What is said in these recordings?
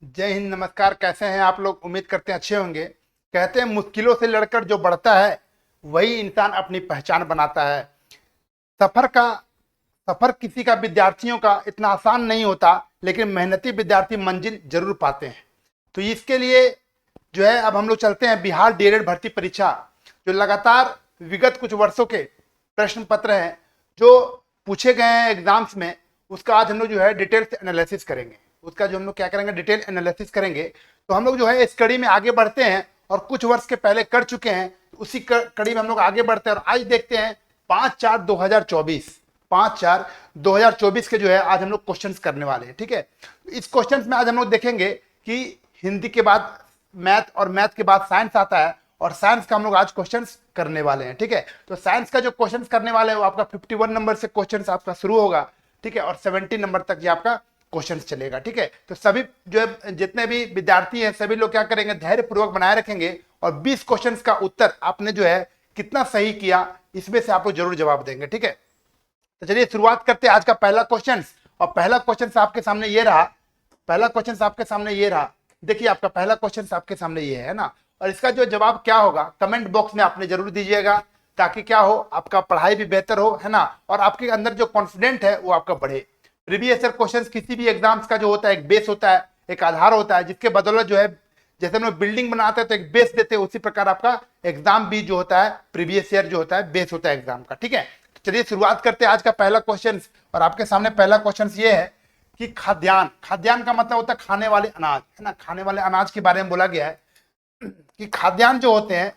जय हिंद, नमस्कार। कैसे हैं आप लोग? उम्मीद करते हैं अच्छे होंगे। कहते हैं मुश्किलों से लड़कर जो बढ़ता है वही इंसान अपनी पहचान बनाता है। सफर का सफर किसी का, विद्यार्थियों का इतना आसान नहीं होता, लेकिन मेहनती विद्यार्थी मंजिल जरूर पाते हैं। तो इसके लिए जो है अब हम लोग चलते हैं बिहार डीएलएड भर्ती परीक्षा, जो लगातार विगत कुछ वर्षों के प्रश्न पत्र हैं जो पूछे गए हैं एग्जाम्स में, उसका आज हम लोग जो है डिटेल से एनालिसिस करेंगे। उसका जो हम लोग क्या करेंगे, डिटेल एनालिसिस करेंगे। तो हम लोग जो है इस कड़ी में आगे बढ़ते हैं और कुछ वर्ष के पहले कर चुके हैं, उसी कड़ी में हम लोग आगे बढ़ते हैं और आज देखते हैं 5/4/2024 के जो है आज हम लोग क्वेश्चंस करने वाले हैं। ठीक है, इस क्वेश्चंस में आज हम लोग देखेंगे कि हिंदी के बाद मैथ और मैथ के बाद साइंस आता है, और साइंस का हम लोग आज क्वेश्चंस करने वाले हैं। ठीक है, तो साइंस का जो क्वेश्चंस करने वाले हैं वो आपका 51 नंबर से क्वेश्चंस आपका शुरू होगा। ठीक है, और 70 नंबर तक ये आपका क्वेश्चंस चलेगा। ठीक है, तो सभी जो है जितने भी विद्यार्थी हैं सभी लोग क्या करेंगे, धैर्य पूर्वक बनाए रखेंगे और 20 क्वेश्चंस का उत्तर आपने जो है कितना सही किया इसमें से आप लोग जरूर जवाब देंगे। ठीक है, तो चलिए शुरुआत करते हैं आज का पहला क्वेश्चन। और पहला क्वेश्चन आपके सामने ये रहा। देखिए, आपका पहला क्वेश्चन आपके सामने ये है ना, और इसका जो जवाब क्या होगा कमेंट बॉक्स में आपने जरूर दीजिएगा, ताकि क्या हो, आपका पढ़ाई भी बेहतर हो, है ना, और आपके अंदर जो कॉन्फिडेंट है वो आपका बढ़े। प्रीवियस ईयर क्वेश्चंस किसी भी एग्जाम्स का जो होता है एक बेस होता है, एक आधार होता है, जिसके बदौलत जो है जैसे हम लोग बिल्डिंग बनाते हैं तो एक बेस देते हैं, उसी प्रकार आपका एग्जाम भी जो होता है प्रीवियस ईयर जो होता है बेस होता है एग्जाम का। ठीक है, तो चलिए शुरुआत करते हैं आज का पहला क्वेश्चन। और आपके सामने पहला क्वेश्चन ये है कि खाद्यान्न का मतलब होता है खाने वाले अनाज, है ना। खाने वाले अनाज के बारे में बोला गया है कि खाद्यान्न जो होते हैं,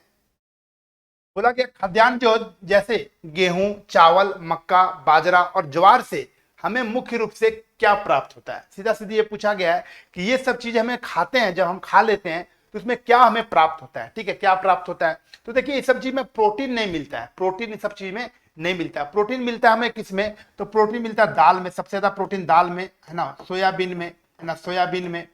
बोला गया खाद्यान्न जो जैसे गेहूं, चावल, मक्का, बाजरा और ज्वार से हमें मुख्य रूप से क्या प्राप्त होता है। सीधा सीधी ये पूछा गया है कि ये सब चीजें हमें खाते हैं, जब हम खा लेते हैं तो उसमें क्या हमें प्राप्त होता है। ठीक है, क्या प्राप्त होता है? तो देखिए, इस सब चीज में प्रोटीन नहीं मिलता है। प्रोटीन इस सब चीज में नहीं मिलता है। प्रोटीन मिलता है हमें किस में? तो प्रोटीन मिलता है दाल में, सबसे ज्यादा प्रोटीन दाल में, है ना, सोयाबीन में, है ना, सोयाबीन में,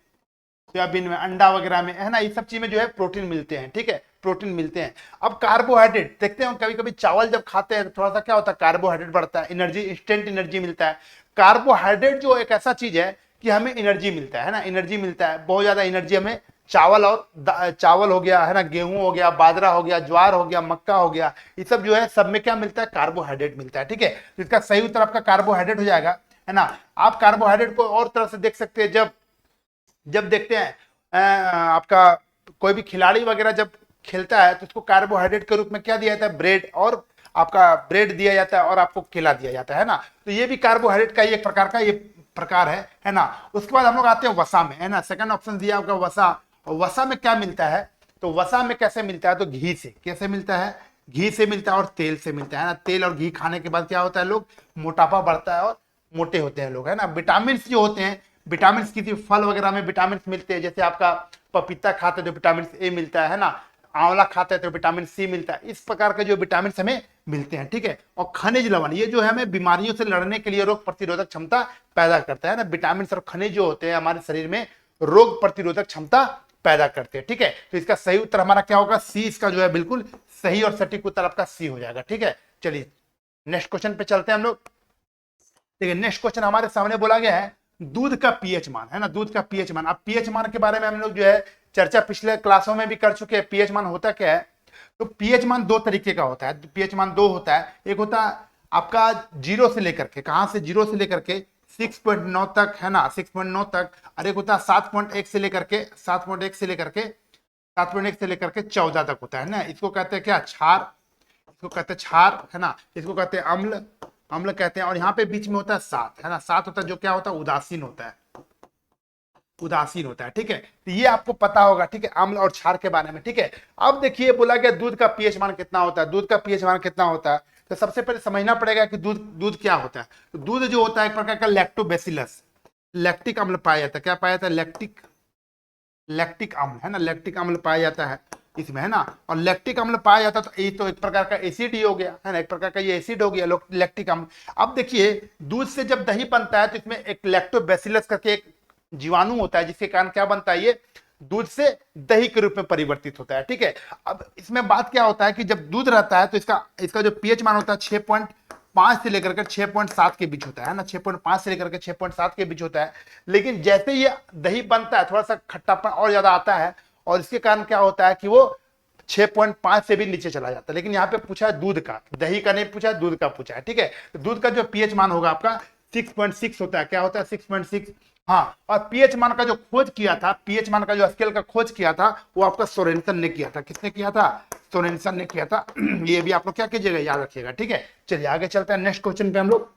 अंडा वगैरह में, है ना, ये सब चीज में जो है प्रोटीन मिलते हैं। ठीक है, प्रोटीन मिलते हैं। अब कार्बोहाइड्रेट देखते हैं, कभी कभी चावल जब खाते हैं तो थोड़ा सा क्या होता है, कार्बोहाइड्रेट बढ़ता है, एनर्जी, इंस्टेंट एनर्जी मिलता है। कार्बोहाइड्रेट जो एक ऐसा चीज है कि हमें एनर्जी मिलता है ना, एनर्जी मिलता है, बहुत ज्यादा एनर्जी हमें चावल हो गया, है ना, गेहूं हो गया, बाजरा हो गया, ज्वार हो गया, मक्का हो गया, ये सब जो है सब में क्या मिलता है, कार्बोहाइड्रेट मिलता है। ठीक है, तो इसका सही उत्तर आपका कार्बोहाइड्रेट हो जाएगा, है ना। आप कार्बोहाइड्रेट को और तरह से देख सकते हैं, जब जब देखते हैं आपका कोई भी खिलाड़ी वगैरह जब खेलता है तो उसको कार्बोहाइड्रेट के रूप में क्या दिया जाता है, ब्रेड, और आपका ब्रेड दिया जाता है और आपको केला दिया जाता है ना। तो ये भी कार्बोहाइड्रेट का एक प्रकार का ये प्रकार है ना। उसके बाद हम लोग आते हैं वसा में, है ना। सेकंड ऑप्शन दिया होगा वसा। और वसा में क्या मिलता है? तो वसा में कैसे मिलता है? तो घी से। कैसे मिलता है? घी से मिलता है और तेल से मिलता है ना। तेल और घी खाने के बाद क्या होता है, लोग मोटापा बढ़ता है और मोटे होते हैं लोग, है ना। विटामिन जो होते हैं, विटामिन किसी फल वगैरह में विटामिन मिलते हैं, जैसे आपका पपीता खाते तो विटामिन ए मिलता है ना, आंवला खाते हैं तो विटामिन सी मिलता है। इस प्रकार के जो विटामिन हमें मिलते हैं। ठीक है, और खनिज लवण ये जो है हमें बीमारियों से लड़ने के लिए, रोग प्रतिरोधक क्षमता पैदा करता है ना। विटामिन और खनिज जो होते हैं हमारे शरीर में रोग प्रतिरोधक क्षमता पैदा करते हैं। ठीक है, तो इसका सही उत्तर हमारा क्या होगा, सी। इसका जो है बिल्कुल सही और सटीक उत्तर आपका सी हो जाएगा। ठीक है, चलिए नेक्स्ट क्वेश्चन पे चलते हैं हम लोग। देखिए, नेक्स्ट क्वेश्चन हमारे सामने बोला गया है दूध का पीएच मान, है ना, दूध का पीएच मान। अब पीएच मान के बारे में हम लोग जो है चर्चा पिछले क्लासों में भी कर चुके हैं। पीएच मान होता क्या है? तो पीएच मान दो तरीके का होता है। पीएच मान दो होता है। एक होता है आपका जीरो से लेकर के, कहां से, जीरो से लेकर के 6.9 तक, है ना, 6.9 तक। और एक होता है 7.1 से लेकर के 14 तक होता है ना। इसको कहते हैं क्या, क्षार। इसको कहते हैं क्षार, है ना। इसको कहते हैं अम्ल, अम्ल कहते हैं। और यहाँ पे बीच में होता है सात, है ना। सात होता है जो क्या होता है, उदासीन होता है, उदासीन होता है। ठीक है, तो ये आपको पता होगा। ठीक है, अम्ल और क्षार के बारे में। ठीक है, अब देखिए बोला गया दूध का पीएच मान कितना होता है। दूध का पीएच मान कितना होता है, तो सबसे पहले समझना पड़ेगा कि दूध दूध क्या होता है। तो दूध जो होता है एक प्रकार का लैक्टोबैसिलस, लैक्टिक अम्ल पाया जाता है। क्या पाया जाता है? लैक्टिक अम्ल, है ना, लैक्टिक अम्ल पाया जाता है इसमें, है ना। और लैक्टिक अम्ल पाया जाता है तो ये तो एक प्रकार का एसिड ही हो गया, है ना, एक प्रकार का ये एसिड हो गया लैक्टिक अम्ल। अब देखिए, दूध से जब दही बनता है तो इसमें एक लैक्टोबैसिलस करके एक जीवाणु होता है, जिसके कारण क्या बनता है, ये दूध से दही के रूप में परिवर्तित होता है। ठीक है, अब इसमें बात क्या होता है कि जब दूध रहता है तो इसका इसका जो पीएच मान होता है 6.5 से लेकर के 6.7 के बीच होता है ना, 6.5 से लेकर के 6.7 के बीच होता है। लेकिन जैसे ये दही बनता है थोड़ा सा खट्टापन और ज्यादा आता है, और इसके कारण क्या होता है कि वो 6.5 से भी नीचे चला जाता है। लेकिन यहाँ पे पूछा है दूध का, दही का नहीं पूछा है, दूध का पूछा है, ठीक है। तो दूध का जो पीएच मान होगा आपका 6.6 होता है। क्या होता है? 6.6। हाँ, और पीएच मान का जो खोज किया था, पीएच मान का जो स्केल का खोज किया था, वो आपका सोरेनसन ने किया था। किसने किया था? सोरेनसन ने किया था। ये भी आप लोग क्या कीजिएगा, याद रखिएगा, ठीक है। चलिए आगे चलते हैं नेक्स्ट क्वेश्चन पे हम लोग।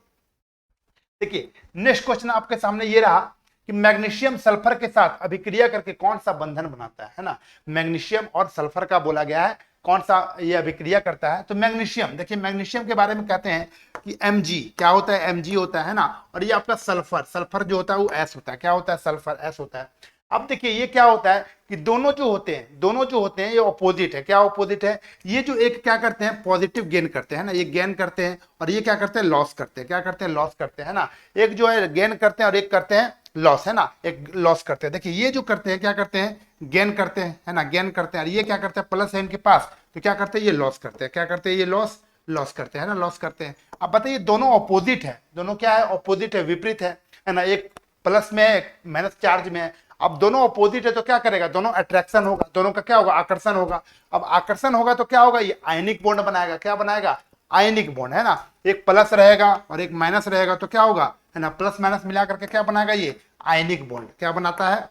देखिए नेक्स्ट क्वेश्चन आपके सामने ये रहा कि मैग्नीशियम सल्फर के साथ अभिक्रिया करके कौन सा बंधन बनाता है ना। मैग्नीशियम और सल्फर का बोला गया है, कौन सा ये अभिक्रिया करता है। तो मैग्नीशियम, देखिए मैग्नीशियम के बारे में कहते हैं कि Mg क्या होता है, Mg होता है ना। और ये आपका सल्फर, सल्फर जो होता है वो S होता है। क्या होता है? सल्फर S होता है। अब देखिए ये क्या होता है कि दोनों जो होते हैं ये ऑपोजिट है। क्या ऑपोजिट है? ये जो एक क्या करते हैं, पॉजिटिव गेन करते हैं ना, ये गेन करते हैं, और ये क्या करते हैं, लॉस करते हैं। क्या करते हैं? लॉस करते हैं ना। एक जो है गेन करते हैं और एक करते हैं लॉस, है ना, एक लॉस करते हैं। देखिए ये जो करते हैं क्या करते हैं, गेन करते हैं, है ना, गेन करते हैं। और ये क्या करते हैं, प्लस है इनके पास, तो क्या करते हैं, ये लॉस करते हैं। क्या करते हैं? ये लॉस करते हैं ना, लॉस करते हैं। अब बताइए दोनों ऑपोजिट है, दोनों क्या है, ऑपोजिट है, विपरीत है ना। एक प्लस में है, एक माइनस चार्ज में है। अब दोनों ऑपोजिट है तो क्या करेगा, दोनों अट्रैक्शन होगा, दोनों का क्या होगा, आकर्षण होगा। अब आकर्षण होगा तो क्या होगा, ये आयनिक बॉन्ड बनाएगा। क्या बनाएगा? आयनिक बॉन्ड, है ना। एक प्लस रहेगा और एक माइनस रहेगा तो क्या होगा, है ना, प्लस माइनस मिला करके क्या बनाएगा, ये आयनिक बॉन्ड। क्या बनाता है?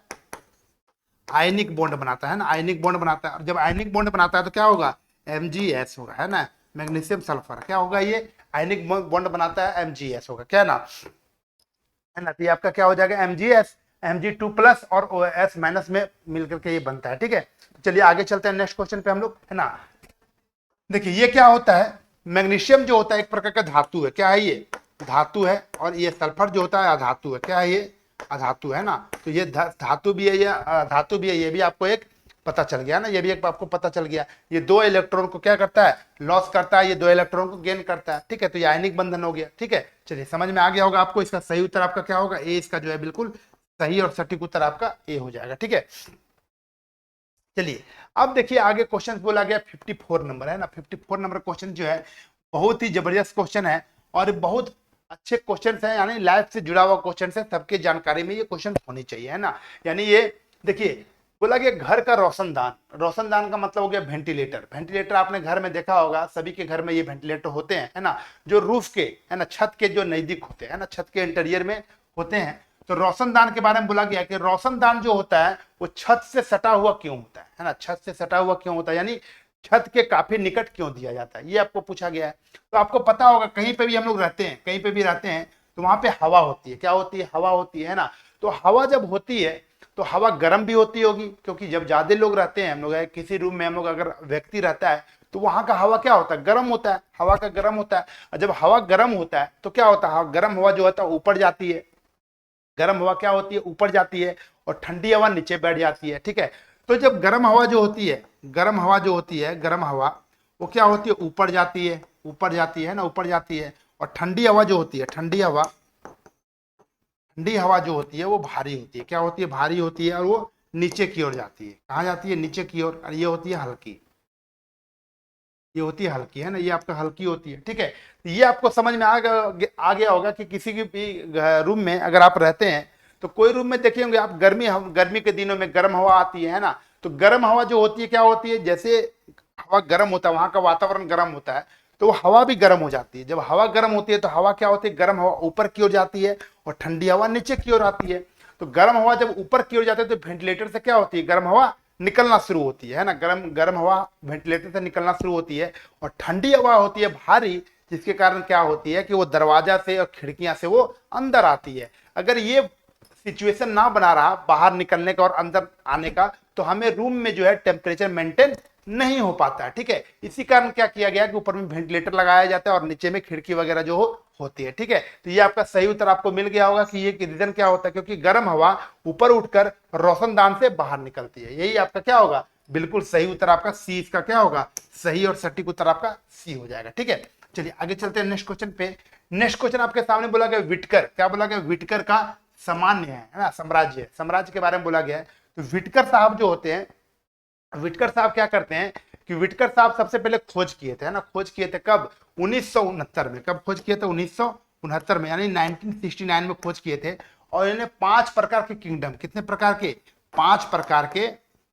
आयनिक बॉन्ड बनाता है ना, आयनिक बॉन्ड बनाता है। और जब आयनिक बॉन्ड बनाता है तो क्या होगा, MgS होगा, है ना। मैग्नीशियम सल्फर क्या होगा, ये आयनिक बॉन्ड बनाता है, MgS होगा, क्या ना, है ना। तो ये आपका क्या हो जाएगा, MgS, Mg2 प्लस और OS माइनस में मिलकर के ये बनता है, ठीक है। चलिए आगे चलते हैं नेक्स्ट क्वेश्चन पे हम लोग, है ना। देखिए ये क्या होता है, मैग्नीशियम जो होता है एक प्रकार का धातु है। क्या है ये? धातु है। और ये सल्फर जो होता है अधातु है। क्या है ये? अधातु, है ना। तो ये धातु भी है, ये धातु भी है, ये भी आपको एक पता चल गया ना, ये भी एक आपको पता चल गया। ये 2 इलेक्ट्रॉन को क्या करता है, लॉस करता है, ये 2 इलेक्ट्रॉन को गेन करता है, ठीक है। तो ये आयनिक बंधन हो गया, ठीक है। चलिए समझ में आ गया होगा आपको। इसका सही उत्तर आपका क्या होगा, ए। इसका जो है बिल्कुल सही और सटीक उत्तर आपका ए हो जाएगा, ठीक है। चलिए अब देखिए आगे क्वेश्चन बोला गया 54 नंबर, है ना। 54 नंबर क्वेश्चन जो है बहुत ही जबरदस्त क्वेश्चन है, और बहुत अच्छे क्वेश्चन है, यानी लाइफ से जुड़ा हुआ क्वेश्चन है। सबके जानकारी में ये क्वेश्चन होनी चाहिए, है ना। यानी ये देखिए बोला गया घर का रोशनदान, रोशनदान का मतलब हो गया वेंटिलेटर। वेंटिलेटर आपने घर में देखा होगा, सभी के घर में ये वेंटिलेटर होते हैं, है ना, जो रूफ के, है ना, छत के जो नजदीक होते हैं ना, छत के इंटीरियर में होते हैं। तो रोशनदान के बारे में बोला गया कि रोशनदान जो होता है वो छत से सटा हुआ क्यों होता है ना, छत से सटा हुआ क्यों होता है, यानी छत के काफी निकट क्यों दिया जाता है, ये आपको पूछा गया है। तो आपको पता होगा कहीं पे भी हम लोग रहते हैं, कहीं पे भी रहते हैं तो वहां पे हवा होती है। क्या होती है? हवा होती है ना। तो हवा जब होती है तो हवा गर्म भी होती होगी, क्योंकि जब ज्यादा लोग रहते हैं, हम लोग किसी रूम में हम लोग अगर व्यक्ति रहता है तो वहां का हवा क्या होता है, गर्म होता है, हवा का गर्म होता है। और जब हवा गर्म होता है तो क्या होता है, गर्म हवा जो होता है ऊपर जाती है, गर्म हवा क्या होती है, ऊपर जाती है, और ठंडी हवा नीचे बैठ जाती है, ठीक है। तो जब गर्म हवा जो होती है, गर्म हवा जो होती है, गर्म हवा वो क्या होती है, ऊपर जाती है, ऊपर जाती है ना, ऊपर जाती है। और ठंडी हवा जो होती है, ठंडी हवा जो होती है वो भारी होती है। क्या होती है? भारी होती है, और वो नीचे की ओर जाती है। कहाँ जाती है? नीचे की ओर। और ये होती है हल्की, ये होती है हल्की, है ना, ये आपका हल्की होती है, ठीक है। तो ये आपको समझ में आ गया होगा कि किसी की भी रूम में अगर आप रहते हैं तो कोई रूम में देखे होंगे आप, गर्मी के दिनों में गर्म हवा आती है ना। तो गर्म हवा जो होती है क्या होती है, जैसे हवा गर्म होता है, वहां का वातावरण गर्म होता है तो हवा भी गर्म हो जाती है। जब हवा गर्म होती है तो हवा क्या होती है, गर्म हवा ऊपर की ओर जाती है और ठंडी हवा नीचे की ओर आती है। तो गर्म हवा जब ऊपर की ओर जाती है तो वेंटिलेटर से क्या होती है, गर्म हवा निकलना शुरू होती है ना, गर्म हवा वेंटिलेटर से निकलना शुरू होती है। और ठंडी हवा होती है भारी, जिसके कारण क्या होती है कि वो दरवाजा से और खिड़कियां से वो अंदर आती है। अगर ये सिचुएशन ना बना रहा बाहर निकलने का और अंदर आने का, तो हमें रूम में जो है टेम्परेचर मेंटेन नहीं हो पाता है, ठीक है। इसी कारण क्या किया गया कि ऊपर में वेंटिलेटर लगाया जाता है और नीचे में खिड़की वगैरह जो होती है, ठीक है। तो ये आपका सही उत्तर आपको मिल गया होगा कि ये रीजन क्या होता है, क्योंकि गर्म हवा ऊपर उठकर रोशनदान से बाहर निकलती है। यही आपका क्या होगा, बिल्कुल सही उत्तर आपका सी। इसका क्या होगा, सही और सटीक उत्तर आपका सी हो जाएगा, ठीक है। चलिए आगे चलते हैं नेक्स्ट क्वेश्चन पे। नेक्स्ट क्वेश्चन आपके सामने बोला गया विटकर, क्या बोला गया, विटकर का सामान्य है ना, साम्राज्य के बारे में बोला गया है। तो विटकर साहब जो होते हैं, विटकर साहब क्या करते हैं कि विटकर साहब सबसे पहले खोज किए थे, है ना, खोज किए थे कब, 1969 में। कब खोज किए थे, 1969 में, यानी 1969 में खोज किए थे। और इन्होंने 5 प्रकार के किंगडम, कितने प्रकार के, 5 प्रकार के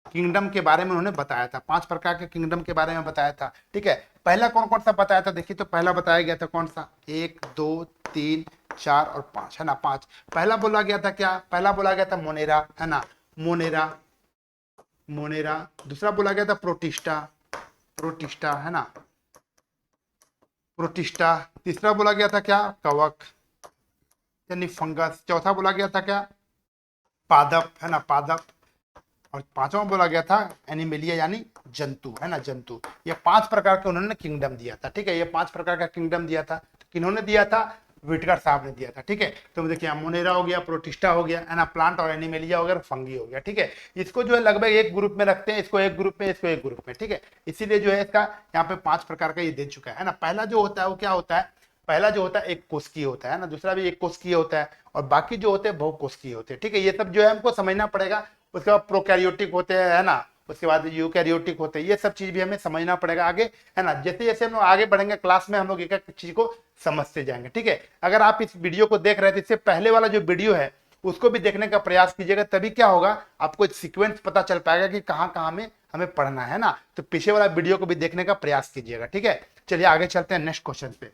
किंगडम के बारे में उन्होंने बताया था, 5 प्रकार के किंगडम के बारे में बताया था, ठीक है। पहला कौन कौन सा बताया था, देखिए तो पहला बताया गया था कौन सा, 1 2 3 4 और 5, है ना, 5। पहला बोला गया था क्या, पहला बोला गया था मोनेरा, है ना, मोनेरा, मोनेरा। दूसरा बोला गया था प्रोटिस्टा, प्रोटिस्टा, है ना, प्रोटिस्टा। तीसरा बोला गया था क्या, कवक यानी फंगस। चौथा बोला गया था क्या, पादप, है ना, पादप। और पांचवा बोला गया था एनिमेलिया यानी जंतु, है ना, जंतु। ये 5 प्रकार के उन्होंने किंगडम दिया था, ठीक है, ये 5 प्रकार का किंगडम दिया था। तो किन्होंने दिया था, विटकर साहब ने दिया था, ठीक है। तो देखिए मोनेरा हो गया, प्रोटिस्टा हो गया, है ना, प्लांट और एनिमेलिया हो गया, फंगी हो गया, ठीक है। इसको जो है लगभग एक ग्रुप में रखते हैं, इसको एक ग्रुप में, इसको एक ग्रुप में, ठीक है। इसीलिए जो है इसका यहाँ पे 5 प्रकार का ये दे चुका है ना। पहला जो होता है वो क्या होता है, पहला जो होता है एक कोशिकीय होता है ना, दूसरा भी एक कोशिकीय होता है, और बाकी जो होते हैं बहुकोशिकीय होते हैं, ठीक है। ये सब जो है हमको समझना पड़ेगा। उसके बाद प्रोकैरियोटिक होते हैं, है ना, उसके बाद यूकैरियोटिक होते हैं, ये सब चीज भी हमें समझना पड़ेगा आगे, है ना। जैसे जैसे हम लोग आगे बढ़ेंगे क्लास में, हम लोग एक एक चीज को समझते जाएंगे, ठीक है। अगर आप इस वीडियो को देख रहे थे, इससे पहले वाला जो वीडियो है उसको भी देखने का प्रयास कीजिएगा, तभी क्या होगा, आपको एक सीक्वेंस पता चल पाएगा कि कहाँ कहाँ में हमें पढ़ना है ना। तो पीछे वाला वीडियो को भी देखने का प्रयास कीजिएगा, ठीक है। चलिए आगे चलते हैं नेक्स्ट क्वेश्चन पे।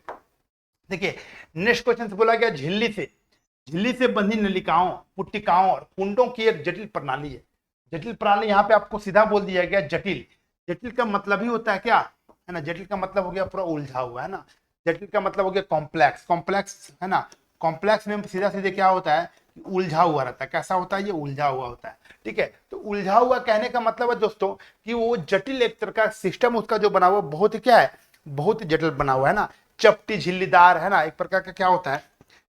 देखिए नेक्स्ट क्वेश्चन से बोला गया, झिल्ली से बंधी नलिकाओं, पुट्टिकाओं और कुंडों की एक जटिल प्रणाली है। जटिल प्रणाली यहाँ पे आपको सीधा बोल दिया गया जटिल। जटिल का मतलब ही होता है क्या, है ना, जटिल का मतलब हो गया पूरा उलझा हुआ, है ना। जटिल का मतलब हो गया कॉम्प्लेक्स, कॉम्प्लेक्स, है ना। कॉम्प्लेक्स में सीधा सीधे क्या होता है, उलझा हुआ रहता है। कैसा होता है, ये उलझा हुआ होता है, ठीक है। तो उलझा हुआ कहने का मतलब है दोस्तों कि वो जटिल, एक तरह का सिस्टम उसका जो बना हुआ बहुत ही क्या है, बहुत ही जटिल बना हुआ है ना। चपटी झिल्लीदार, है ना, एक प्रकार का क्या होता है,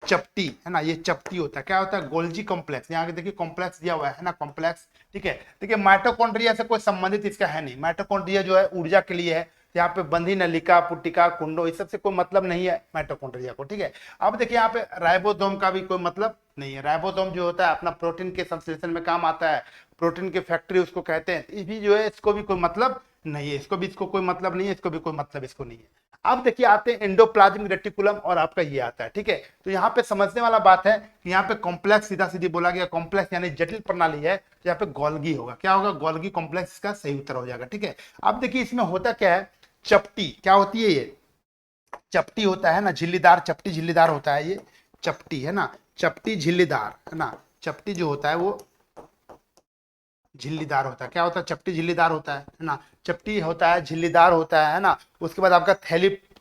चपटी, है ना, ये चपटी होता है। क्या होता है, गोल्जी कॉम्प्लेक्स, यहाँ देखिए कॉम्प्लेक्स दिया हुआ है ना, कॉम्प्लेक्स, ठीक है। देखिए माइटोकॉन्ड्रिया से कोई संबंधित इसका है नहीं। माइटोकॉन्ड्रिया जो है ऊर्जा के लिए है। यहाँ पे बंधी नलिका, पुट्टिका, कुंडो, इस सब से कोई मतलब नहीं है माइटोकॉन्ड्रिया को, ठीक है। अब देखिए यहाँ पे राइबोसोम का भी कोई मतलब नहीं है। राइबोसोम जो होता है अपना प्रोटीन के संश्लेषण में काम आता है, प्रोटीन की फैक्ट्री उसको कहते हैं। ये भी जो है इसको भी कोई मतलब नहीं है, इसको कोई मतलब नहीं है, इसको भी कोई मतलब इसको नहीं है। अब देखिए आते हैं एंडोप्लाज्मिक रेटिकुलम, और आपका ये आता है, ठीक है। तो यहाँ पे समझने वाला बात है कि यहाँ पे कॉम्प्लेक्स, सीधा सीधी बोला गया कॉम्प्लेक्स यानी जटिल प्रणाली है, तो यहाँ पे गोल्गी होगा। क्या होगा, गोल्गी कॉम्प्लेक्स का सही उत्तर हो जाएगा, ठीक है। अब देखिए इसमें होता क्या है, चपटी क्या होती है, ये चपटी होता है ना, झिल्लीदार, चपटी झिल्लीदार होता है, ये चपटी, है ना, चपटी झिल्लीदार, है ना। चपटी जो होता है वो झिल्लीदार होता है। क्या होता है, चपटी झिल्लीदार होता है ना, चपटी होता है, झिल्लीदार होता है ना। उसके बाद आपका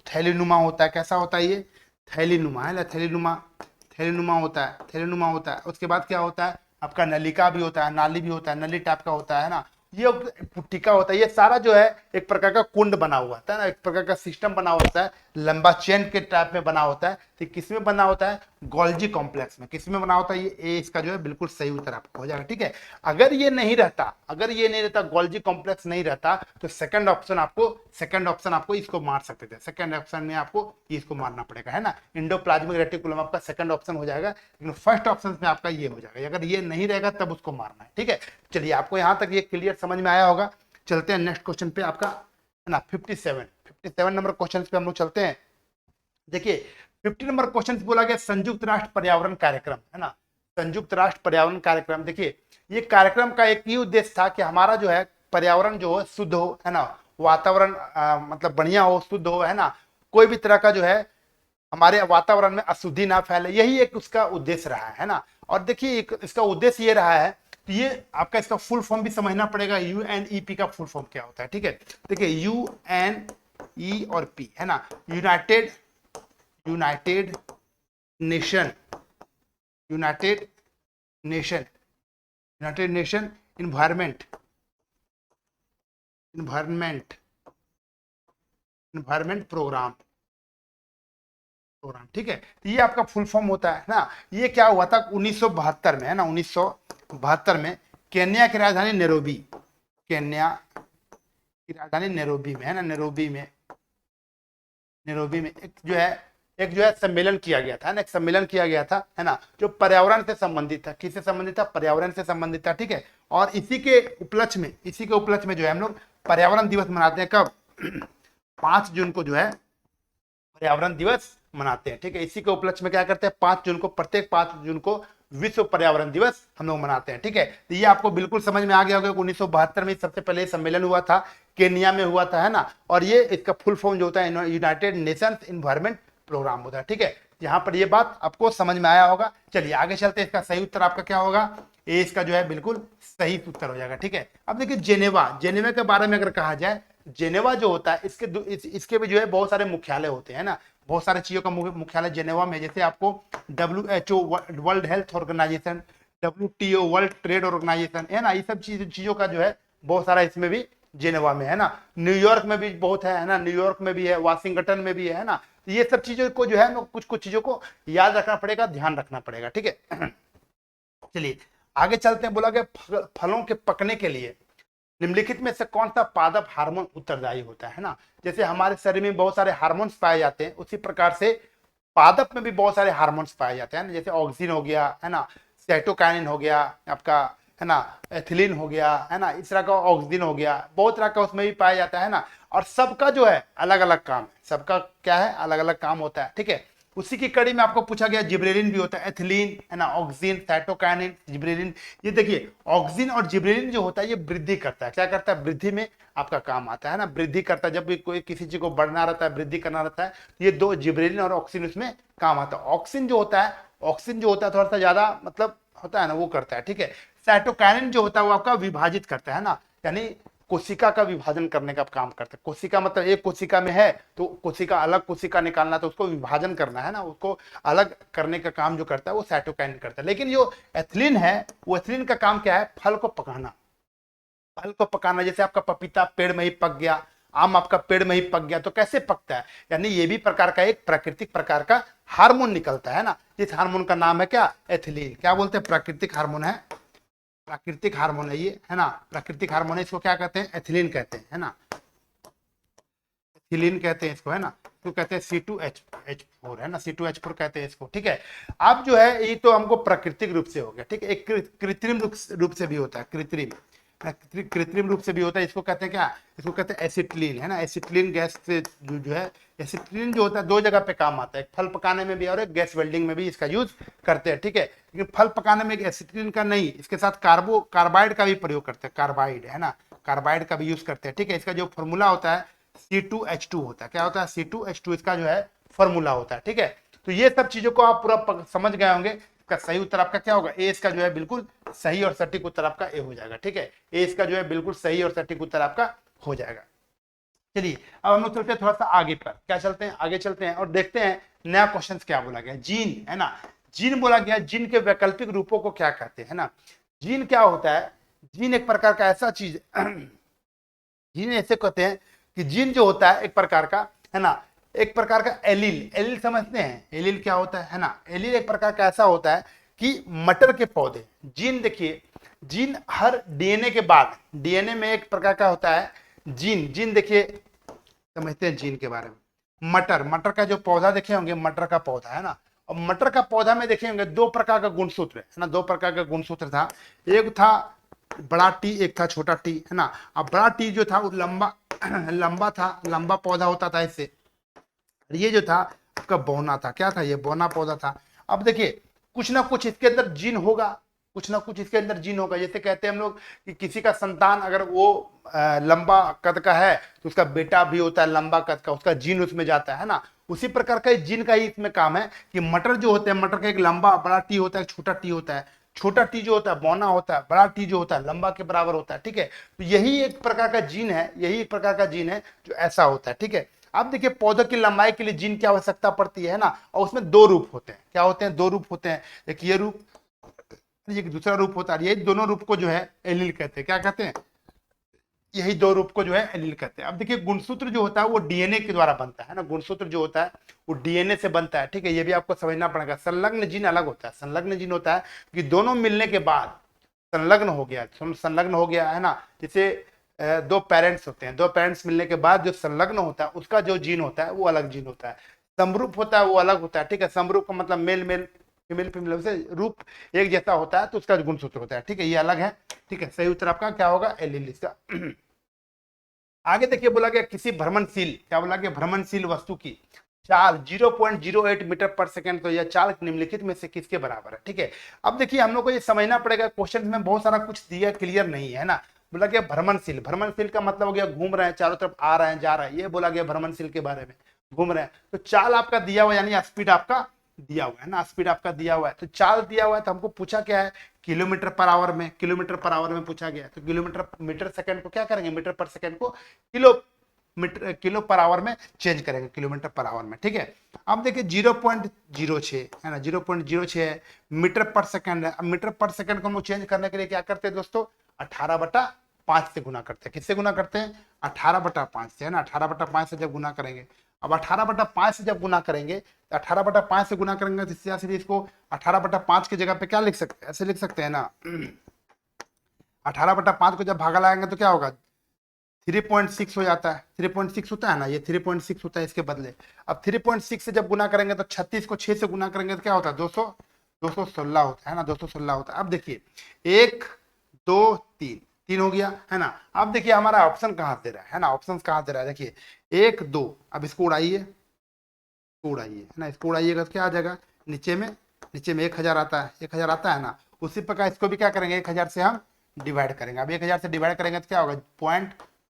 थैलीनुमा होता है। कैसा होता है ये, थैलीनुमा, है ना, थैलीनुमा होता है, थैलीनुमा होता है। उसके बाद क्या होता है, आपका नलिका भी होता है, नाली भी होता है, नली टाइप का होता है ना। ये पुट्टिका होता है। ये सारा जो है एक प्रकार का कुंड बना हुआ होता है ना, एक प्रकार का सिस्टम बना होता है, लंबा चेन के टाइप में बना होता है। तो किसमें बना होता है, गोल्जी कॉम्प्लेक्स में। किसमें बना होता है, ये ए इसका जो है बिल्कुल सही उत्तर आपका हो जाएगा, ठीक है। अगर ये नहीं रहता, गोल्जी कॉम्प्लेक्स नहीं रहता, तो सेकंड ऑप्शन आपको इसको मार सकते थे। सेकंड ऑप्शन में आपको इसको मारना पड़ेगा, है ना। एंडोप्लाज्मिक रेटिकुलम आपका सेकंड ऑप्शन हो जाएगा, लेकिन फर्स्ट ऑप्शन में आपका ये हो जाएगा। अगर ये नहीं रहेगा तब उसको मारना है, ठीक है। चलिए आपको यहां तक ये क्लियर समझ में आया होगा। चलते हैं नेक्स्ट क्वेश्चन पे, आपका है ना 57 नंबर क्वेश्चन पे हम लोग चलते हैं। देखिए 50 नंबर क्वेश्चन बोला गया संयुक्त राष्ट्र पर्यावरण कार्यक्रम, है ना, संयुक्त राष्ट्र पर्यावरण कार्यक्रम। देखिए ये कार्यक्रम का एक ही उद्देश्य था कि हमारा जो है पर्यावरण जो है शुद्ध हो, है ना, वातावरण मतलब बढ़िया हो, शुद्ध हो, है ना, कोई भी तरह का जो है हमारे वातावरण में अशुद्धि ना फैले, यही एक उसका उद्देश्य रहा है ना। और देखिए इसका उद्देश्य ये रहा है, तो ये आपका इसका फुल फॉर्म भी समझना पड़ेगा। यूएनईपी का फुल फॉर्म क्या होता है, ठीक है। देखिए यूएनई और पी, है ना, यूनाइटेड नेशन इन्वायरमेंट प्रोग्राम, ठीक है। तो ये आपका फुल फॉर्म होता है ना। ये क्या हुआ था 1972 में, है ना, 1972 में केन्या की राजधानी नैरोबी, केन्या की राजधानी नैरोबी में, है ना, नैरोबी में एक जो है सम्मेलन किया गया था ना, एक सम्मेलन किया गया था, है ना, जो पर्यावरण से संबंधित था। किससे संबंधित था, पर्यावरण से संबंधित था, ठीक है। और इसी के उपलक्ष्य में जो है हम लोग पर्यावरण दिवस मनाते हैं कब? 5 जून को जो है पर्यावरण दिवस मनाते हैं, ठीक है। इसी के उपलक्ष्य में क्या करते हैं, 5 जून को, प्रत्येक 5 जून को विश्व पर्यावरण दिवस हम लोग मनाते हैं, ठीक है। तो ये आपको बिल्कुल समझ में आ गया होगा। 1972 में सबसे पहले सम्मेलन हुआ था, केन्या में हुआ था, है ना। और ये इसका फुल फॉर्म जो होता है यूनाइटेड नेशंस इन्वायरमेंट प्रोग्राम होता है, ठीक है। यहाँ पर ये बात आपको समझ में आया होगा। चलिए आगे चलते हैं। इसका सही उत्तर आपका क्या होगा? ए इसका जो है बिल्कुल सही उत्तर हो जाएगा, ठीक है। अब देखिए जेनेवा, जेनेवा के बारे में अगर कहा जाए, जेनेवा जो होता है इसके भी जो है बहुत सारे मुख्यालय होते हैं ना, बहुत सारे चीजों का मुख्यालय जेनेवा में। जैसे आपको WHO world health organization, WTO world trade organization, है ना, ये सब चीजों का जो है बहुत सारा इसमें भी जेनेवा में, है ना। न्यूयॉर्क में भी बहुत है ना, न्यूयॉर्क में भी है, वाशिंगटन में भी है ना। तो ये सब चीजों को जो है कुछ कुछ चीजों को याद रखना पड़ेगा, ध्यान रखना पड़ेगा, ठीक है। चलिए आगे चलते हैं। बोला गया फलों के पकने के लिए निम्नलिखित में से कौन सा पादप हार्मोन उत्तरदायी होता है ना। जैसे हमारे शरीर में बहुत सारे हार्मोन्स पाए जाते हैं, उसी प्रकार से पादप में भी बहुत सारे हार्मोन्स पाए जाते हैं, जैसे ऑक्सिन हो गया, है ना, साइटोकाइनिन हो गया आपका, है ना, एथिलीन हो गया, है ना, इस तरह का ऑक्सिन हो गया, बहुत तरह का उसमें भी पाया जाता है ना। और सबका जो है अलग अलग काम है, सबका क्या है, अलग अलग काम होता है, ठीक है। उसी की कड़ी में आपको पूछा गया जिब्रेलिन भी होता है, एथिलीन, है ना, ऑक्सिन, साइटोकाइनिन, जिब्रेलिन। ये देखिए ऑक्सिन और जिब्रेलिन जो होता है ये वृद्धि करता है, क्या करता है, वृद्धि में आपका काम आता है ना, वृद्धि करता है। जब भी कोई किसी चीज को बढ़ना रहता है, वृद्धि करना रहता है, तो ये दो जिब्रेलिन और ऑक्सिन उसमें काम आता है। ऑक्सिन जो होता है, ऑक्सिन जो होता है थोड़ा सा ज्यादा मतलब होता है ना, वो करता है, ठीक है। साइटोकाइनिन जो होता है वो आपका विभाजित करता है ना, यानी कोशिका का विभाजन करने का काम करता है। कोशिका मतलब एक कोशिका में है तो कोशिका अलग कोशिका निकालना, तो उसको विभाजन करना है ना, उसको अलग करने का काम जो करता है वो साइटोकाइनिन करता है। लेकिन जो एथिलीन है, वो एथिलीन का काम क्या है, फल को पकाना, फल को पकाना। जैसे आपका पपीता पेड़ में ही पक गया, आम आपका पेड़ में ही पक गया, तो कैसे पकता है, यानी ये भी प्रकार का एक प्राकृतिक प्रकार का हार्मोन निकलता है ना। इस हार्मोन का नाम है क्या, एथिलीन। क्या बोलते हैं, प्राकृतिक हार्मोन है, प्राकृतिक हार्मोन है ये, है ना, प्राकृतिक हार्मोन है। इसको क्या कहते हैं, एथिलीन कहते हैं, है ना, एथिलीन कहते हैं इसको, है ना। तो कहते हैं C2H4, है ना, C2H4 कहते हैं इसको, ठीक है। अब जो है ये तो हमको प्राकृतिक रूप से हो गया, ठीक है। एक कृत्रिम रूप से भी होता है, कृत्रिम रूप से भी होता है। इसको कहते हैं क्या, इसको कहते हैं एसिटिलीन, है ना। एसिटिलीन गैस से जो है, एसिटिलीन जो होता है दो जगह पे काम आता है, एक फल पकाने में भी और एक गैस वेल्डिंग में भी इसका यूज करते हैं, ठीक है। लेकिन फल पकाने में एसिटिलीन का नहीं, इसके साथ कार्बाइड का भी प्रयोग करते हैं, कार्बाइड, है ना, कार्बाइड का भी यूज करते हैं, ठीक है। इसका जो फॉर्मूला होता है C2H2 होता है, क्या होता है, C2H2 इसका जो है फॉर्मूला होता है, ठीक है। तो ये सब चीजों को आप पूरा समझ गए होंगे। इसका सही उत्तर आपका क्या होगा, ए इसका जो है बिल्कुल सही और सटीक उत्तर आपका ए हो जाएगा, ठीक है। ए इसका जो है बिल्कुल सही और सटीक उत्तर आपका हो जाएगा। चलिए अब हम लोग चलते हैं थोड़ा सा आगे पर, क्या चलते हैं, आगे चलते हैं और देखते हैं नया क्वेश्चन क्या बोला गया। जीन, है ना, जीन बोला गया, जीन के वैकल्पिक रूपों को क्या कहते हैं ना। जीन क्या होता है, जीन एक प्रकार का ऐसा चीज जीन ऐसे कहते हैं कि जीन जो होता है एक प्रकार का, है ना, एक प्रकार का एलील, एलील समझते हैं, एलील क्या होता है ना। एलील एक प्रकार का ऐसा होता है कि मटर के पौधे, जीन देखिए, जीन हर डीएनए के बाद, डीएनए में एक प्रकार का होता है जीन, जीन देखिए समझते हैं जीन के बारे में। मटर, मटर का जो पौधा देखे होंगे, मटर का पौधा, है ना, और मटर का पौधा में देखे होंगे दो प्रकार का गुणसूत्र, है ना, दो प्रकार का गुणसूत्र था। एक था बड़ा टी, एक था छोटा टी, है ना। अब बड़ा टी जो था वो लंबा लंबा था, लंबा पौधा होता था इससे। ये जो था आपका बौना था, क्या था, ये बौना पौधा था। अब देखिए कुछ ना कुछ इसके अंदर जीन होगा, कुछ ना कुछ इसके अंदर जीन होगा। जैसे कहते हैं हम लोग कि किसी का संतान अगर वो लंबा कद का है तो उसका बेटा भी होता है लंबा कद का, उसका जीन उसमें जाता है ना। उसी प्रकार का जीन का ही इसमें काम है कि मटर जो होते हैं, मटर का एक लंबा बड़ा टी होता है, छोटा टी होता है। छोटा टी जो होता है बौना होता है, बड़ा टी जो होता है लंबा के बराबर होता है, ठीक है। तो यही एक प्रकार का जीन है, यही एक प्रकार का जीन है जो ऐसा होता है, ठीक है। अब देखिए पौधे की लंबाई के लिए जीन की आवश्यकता पड़ती है ना, और उसमें दो रूप होते हैं, क्या होते हैं, दो रूप होते हैं। एक ये रूप, ये दूसरा रूप होता है। यही दोनों रूप को जो है एलील कहते हैं, क्या कहते हैं, यही दो रूप को जो है एलील कहते हैं। अब देखिए गुणसूत्र जो होता है वो डीएनए के द्वारा बनता है ना, गुणसूत्र जो होता है वो डीएनए से बनता है, ठीक है। ये भी आपको समझना पड़ेगा। संलग्न जीन अलग होता है, संलग्न जीन होता है कि दोनों मिलने के बाद संलग्न हो गया, संलग्न हो गया, है ना। जैसे दो पेरेंट्स होते हैं, दो पेरेंट्स मिलने के बाद जो संलग्न होता है उसका जो जीन होता है वो अलग जीन होता है। समरूप होता है वो अलग होता है, ठीक है। समरूप का मतलब मेल मेल, फीमेल फीमेल से रूप एक जैसा होता है तो उसका गुणसूत्र होता है, ठीक है, ये अलग है, ठीक है। सही उत्तर आपका क्या होगा, एलील इसका। आगे देखिए बोला गया किसी भ्रमणशील, क्या बोला गया, भ्रमणशील वस्तु की चाल 0.08 मीटर पर सेकंड, तो यह चाल निम्नलिखित में से किसके बराबर है। ठीक है, अब देखिए हम लोग को ये समझना पड़ेगा, क्वेश्चन में बहुत सारा कुछ दिया, क्लियर नहीं है ना। बोला गया भ्रमणशील, भ्रमणशील का मतलब हो गया घूम रहे हैं, चारों तरफ आ रहे हैं, जा रहे हैं, ये बोला गया भ्रमणशील के बारे में, घूम रहे हैं। तो चाल आपका दिया हुआ, यानी स्पीड आपका दिया हुआ है ना, स्पीड आपका दिया हुआ है, तो चाल दिया हुआ है, तो हमको पूछा क्या है, किलोमीटर पर आवर में, किलोमीटर पर आवर में पूछा गया, तो किलोमीटर मीटर सेकंड को क्या करेंगे, मीटर पर सेकंड को किलो किलो पर आवर में चेंज करेंगे, किलोमीटर पर आवर में। ठीक है, अब देखिए 0.06 है ना, 0.06 मीटर पर सेकंड है। अब मीटर पर सेकंड को हम चेंज करने के लिए क्या करते हैं दोस्तों, 18/5 से गुना करते हैं। किससे गुना करते हैं, 18/5 से, है ना, 18/5 से जब गुना करेंगे, अब 18/5 से जब गुना करेंगे, तो 18/5 से गुना करेंगे, तो सीधे इसको 18/5 की जगह पे क्या लिख सकते हैं, ऐसे लिख सकते हैं ना, 18/5 को जब भागा लगाएंगे तो क्या होगा, 3.6 हो जाता है, 3.6 होता है ना, ये 3.6 होता है इसके बदले। अब 3.6 से जब गुना करेंगे तो 36 को 6 से गुना करेंगे तो क्या होता है, 216 होता है ना, 216 होता है। अब देखिए 1 2 3 3 हो गया, है ना। अब देखिए हमारा ऑप्शन कहाँ दे रहा है ना, ऑप्शन कहाँ दे रहा है, देखिए 1 2, अब इसको उड़ाइए, है ना, इसको उड़ाइएगा तो क्या आ जाएगा, नीचे में 1000 आता है, 1000 आता है ना। उसी प्रकार इसको भी क्या करेंगे, 1000 से हम डिवाइड करेंगे। अब 1000 से डिवाइड करेंगे तो क्या होगा,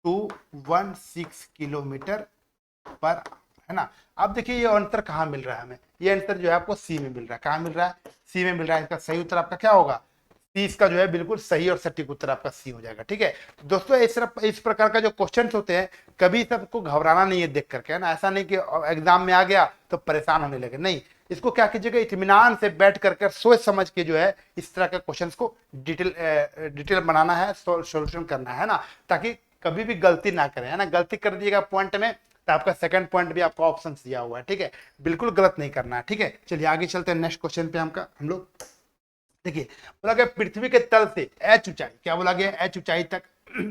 0.216 किलोमीटर पर, है ना। अब देखिए ये अंतर कहाँ मिल रहा है हमें, ये अंतर जो है आपको सी में मिल रहा है। कहाँ मिल रहा है, सी में मिल रहा है। इसका सही उत्तर आपका क्या होगा, सी, इसका जो है बिल्कुल सही और सटीक उत्तर आपका सी हो जाएगा। ठीक है, तो दोस्तों इस प्रकार का जो क्वेश्चन होते हैं, कभी सबको घबराना नहीं है देख करके, है ना। ऐसा नहीं कि एग्जाम में आ गया तो परेशान होने लगे, नहीं, इसको क्या कीजिएगा, इत्मीनान से बैठ करके सोच समझ के जो है इस तरह के क्वेश्चंस को डिटेल बनाना है, सॉल्यूशन करना है ना, ताकि कभी भी गलती ना करें, है ना। गलती कर दिएगा पॉइंट में तो आपका सेकंड पॉइंट भी आपको ऑप्शन दिया हुआ है। ठीक है, बिल्कुल गलत नहीं करना है। ठीक है, चलिए आगे चलते हैं नेक्स्ट क्वेश्चन पे हम लोग। देखिए बोला गया पृथ्वी के तल से h ऊंचाई, क्या बोला गया, h ऊंचाई तक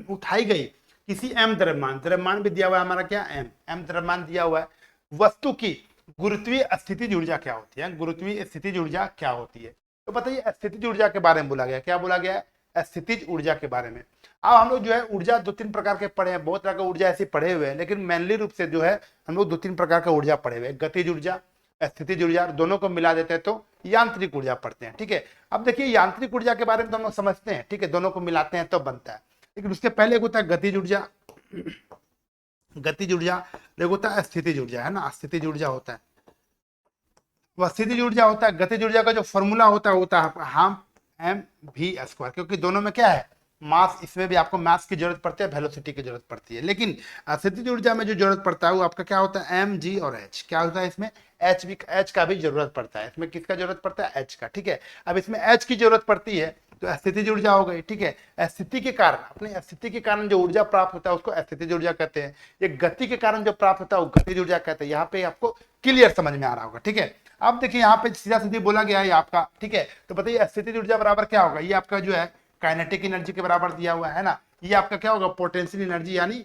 उठाई गई किसी m द्रव्यमान, द्रव्यमान भी दिया हुआ है हमारा, क्या m द्रव्यमान दिया हुआ है, वस्तु की गुरुत्वीय स्थितिज ऊर्जा क्या होती है, गुरुत्वीय स्थितिज ऊर्जा क्या होती है। तो बताइए स्थितिज ऊर्जा के बारे में बोला गया, क्या बोला गया, स्थितिज ऊर्जा के बारे में। अब हम लोग जो है ऊर्जा 2-3 प्रकार के पढ़े हैं, बहुत तरह का ऊर्जा ऐसे पढ़े हुए हैं, लेकिन मेनली रूप से जो है हम लोग 2-3 प्रकार का ऊर्जा पढ़े हुए हैं, गतिज ऊर्जा, स्थितिज ऊर्जा, दोनों को मिला देते हैं तो यांत्रिक ऊर्जा पढ़ते हैं। ठीक है, अब देखिए यांत्रिक ऊर्जा के बारे में तो हम लोग समझते हैं, ठीक है, दोनों को मिलाते हैं तो बनता है, लेकिन उसके पहले एक होता है गतिज ऊर्जा, गतिज ऊर्जा, एक होता है स्थितिज ऊर्जा, है ना, स्थितिज ऊर्जा होता है, वह स्थितिज ऊर्जा होता है। गतिज ऊर्जा का जो फॉर्मूला होता है हाफ mv², क्योंकि दोनों में क्या है, मास, इसमें भी आपको मास की जरूरत पड़ती है, वेलोसिटी की जरूरत पड़ती है, लेकिन स्थितिज ऊर्जा में जो जरूरत पड़ता है वो आपका क्या होता है, mg और h, क्या होता है इसमें, h का भी जरूरत पड़ता है, इसमें किसका जरूरत पड़ता है, h का। ठीक है, अब इसमें h की जरूरत पड़ती है तो स्थितिज ऊर्जा हो गई। ठीक है, स्थिति के कारण, अपने स्थिति के कारण जो ऊर्जा प्राप्त होता है उसको स्थितिज ऊर्जा कहते हैं, ये गति के कारण जो प्राप्त होता है वो गतिज ऊर्जा कहते हैं। यहाँ पे आपको क्लियर समझ में आ रहा होगा। ठीक है, अब देखिए यहाँ पे सीधा सीधी बोला गया है आपका। ठीक है, तो बताइए स्थितिज ऊर्जा बराबर क्या होगा, ये आपका जो है काइनेटिक एनर्जी के बराबर दिया हुआ है ना, ये आपका क्या होगा, पोटेंशियल एनर्जी, यानी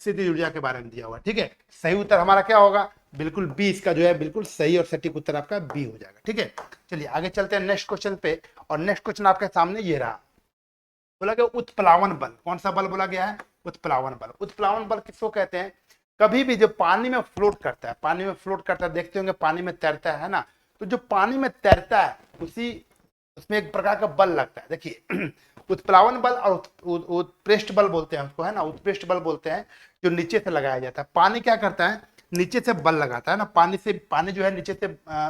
स्थितिज ऊर्जा के बारे में दिया हुआ है। ठीक है, सही उत्तर हमारा क्या होगा, बिल्कुल बी, इसका जो है बिल्कुल सही और सटीक उत्तर आपका बी हो जाएगा। ठीक है, चलिए आगे चलते हैं नेक्स्ट क्वेश्चन पे, और नेक्स्ट क्वेश्चन आपके सामने ये रहा, बोला गया उत्प्लावन बल, कौन सा बल बोला गया है, उत्प्लावन बल। उत्प्लावन बल किसको कहते हैं, कभी भी जो पानी में फ्लोट करता है, पानी में फ्लोट करता है, देखते होंगे पानी में तैरता है ना, तो जो पानी में तैरता है उसमें एक प्रकार का बल लगता है। देखिए उत्प्लावन बल और उत्प्रेष्ठ बल बोलते हैं उसको, है ना, उत्प्रेष्ठ बल बोलते हैं, जो नीचे से लगाया जाता है। पानी क्या करता है, नीचे से बल लगाता है ना, पानी जो है नीचे से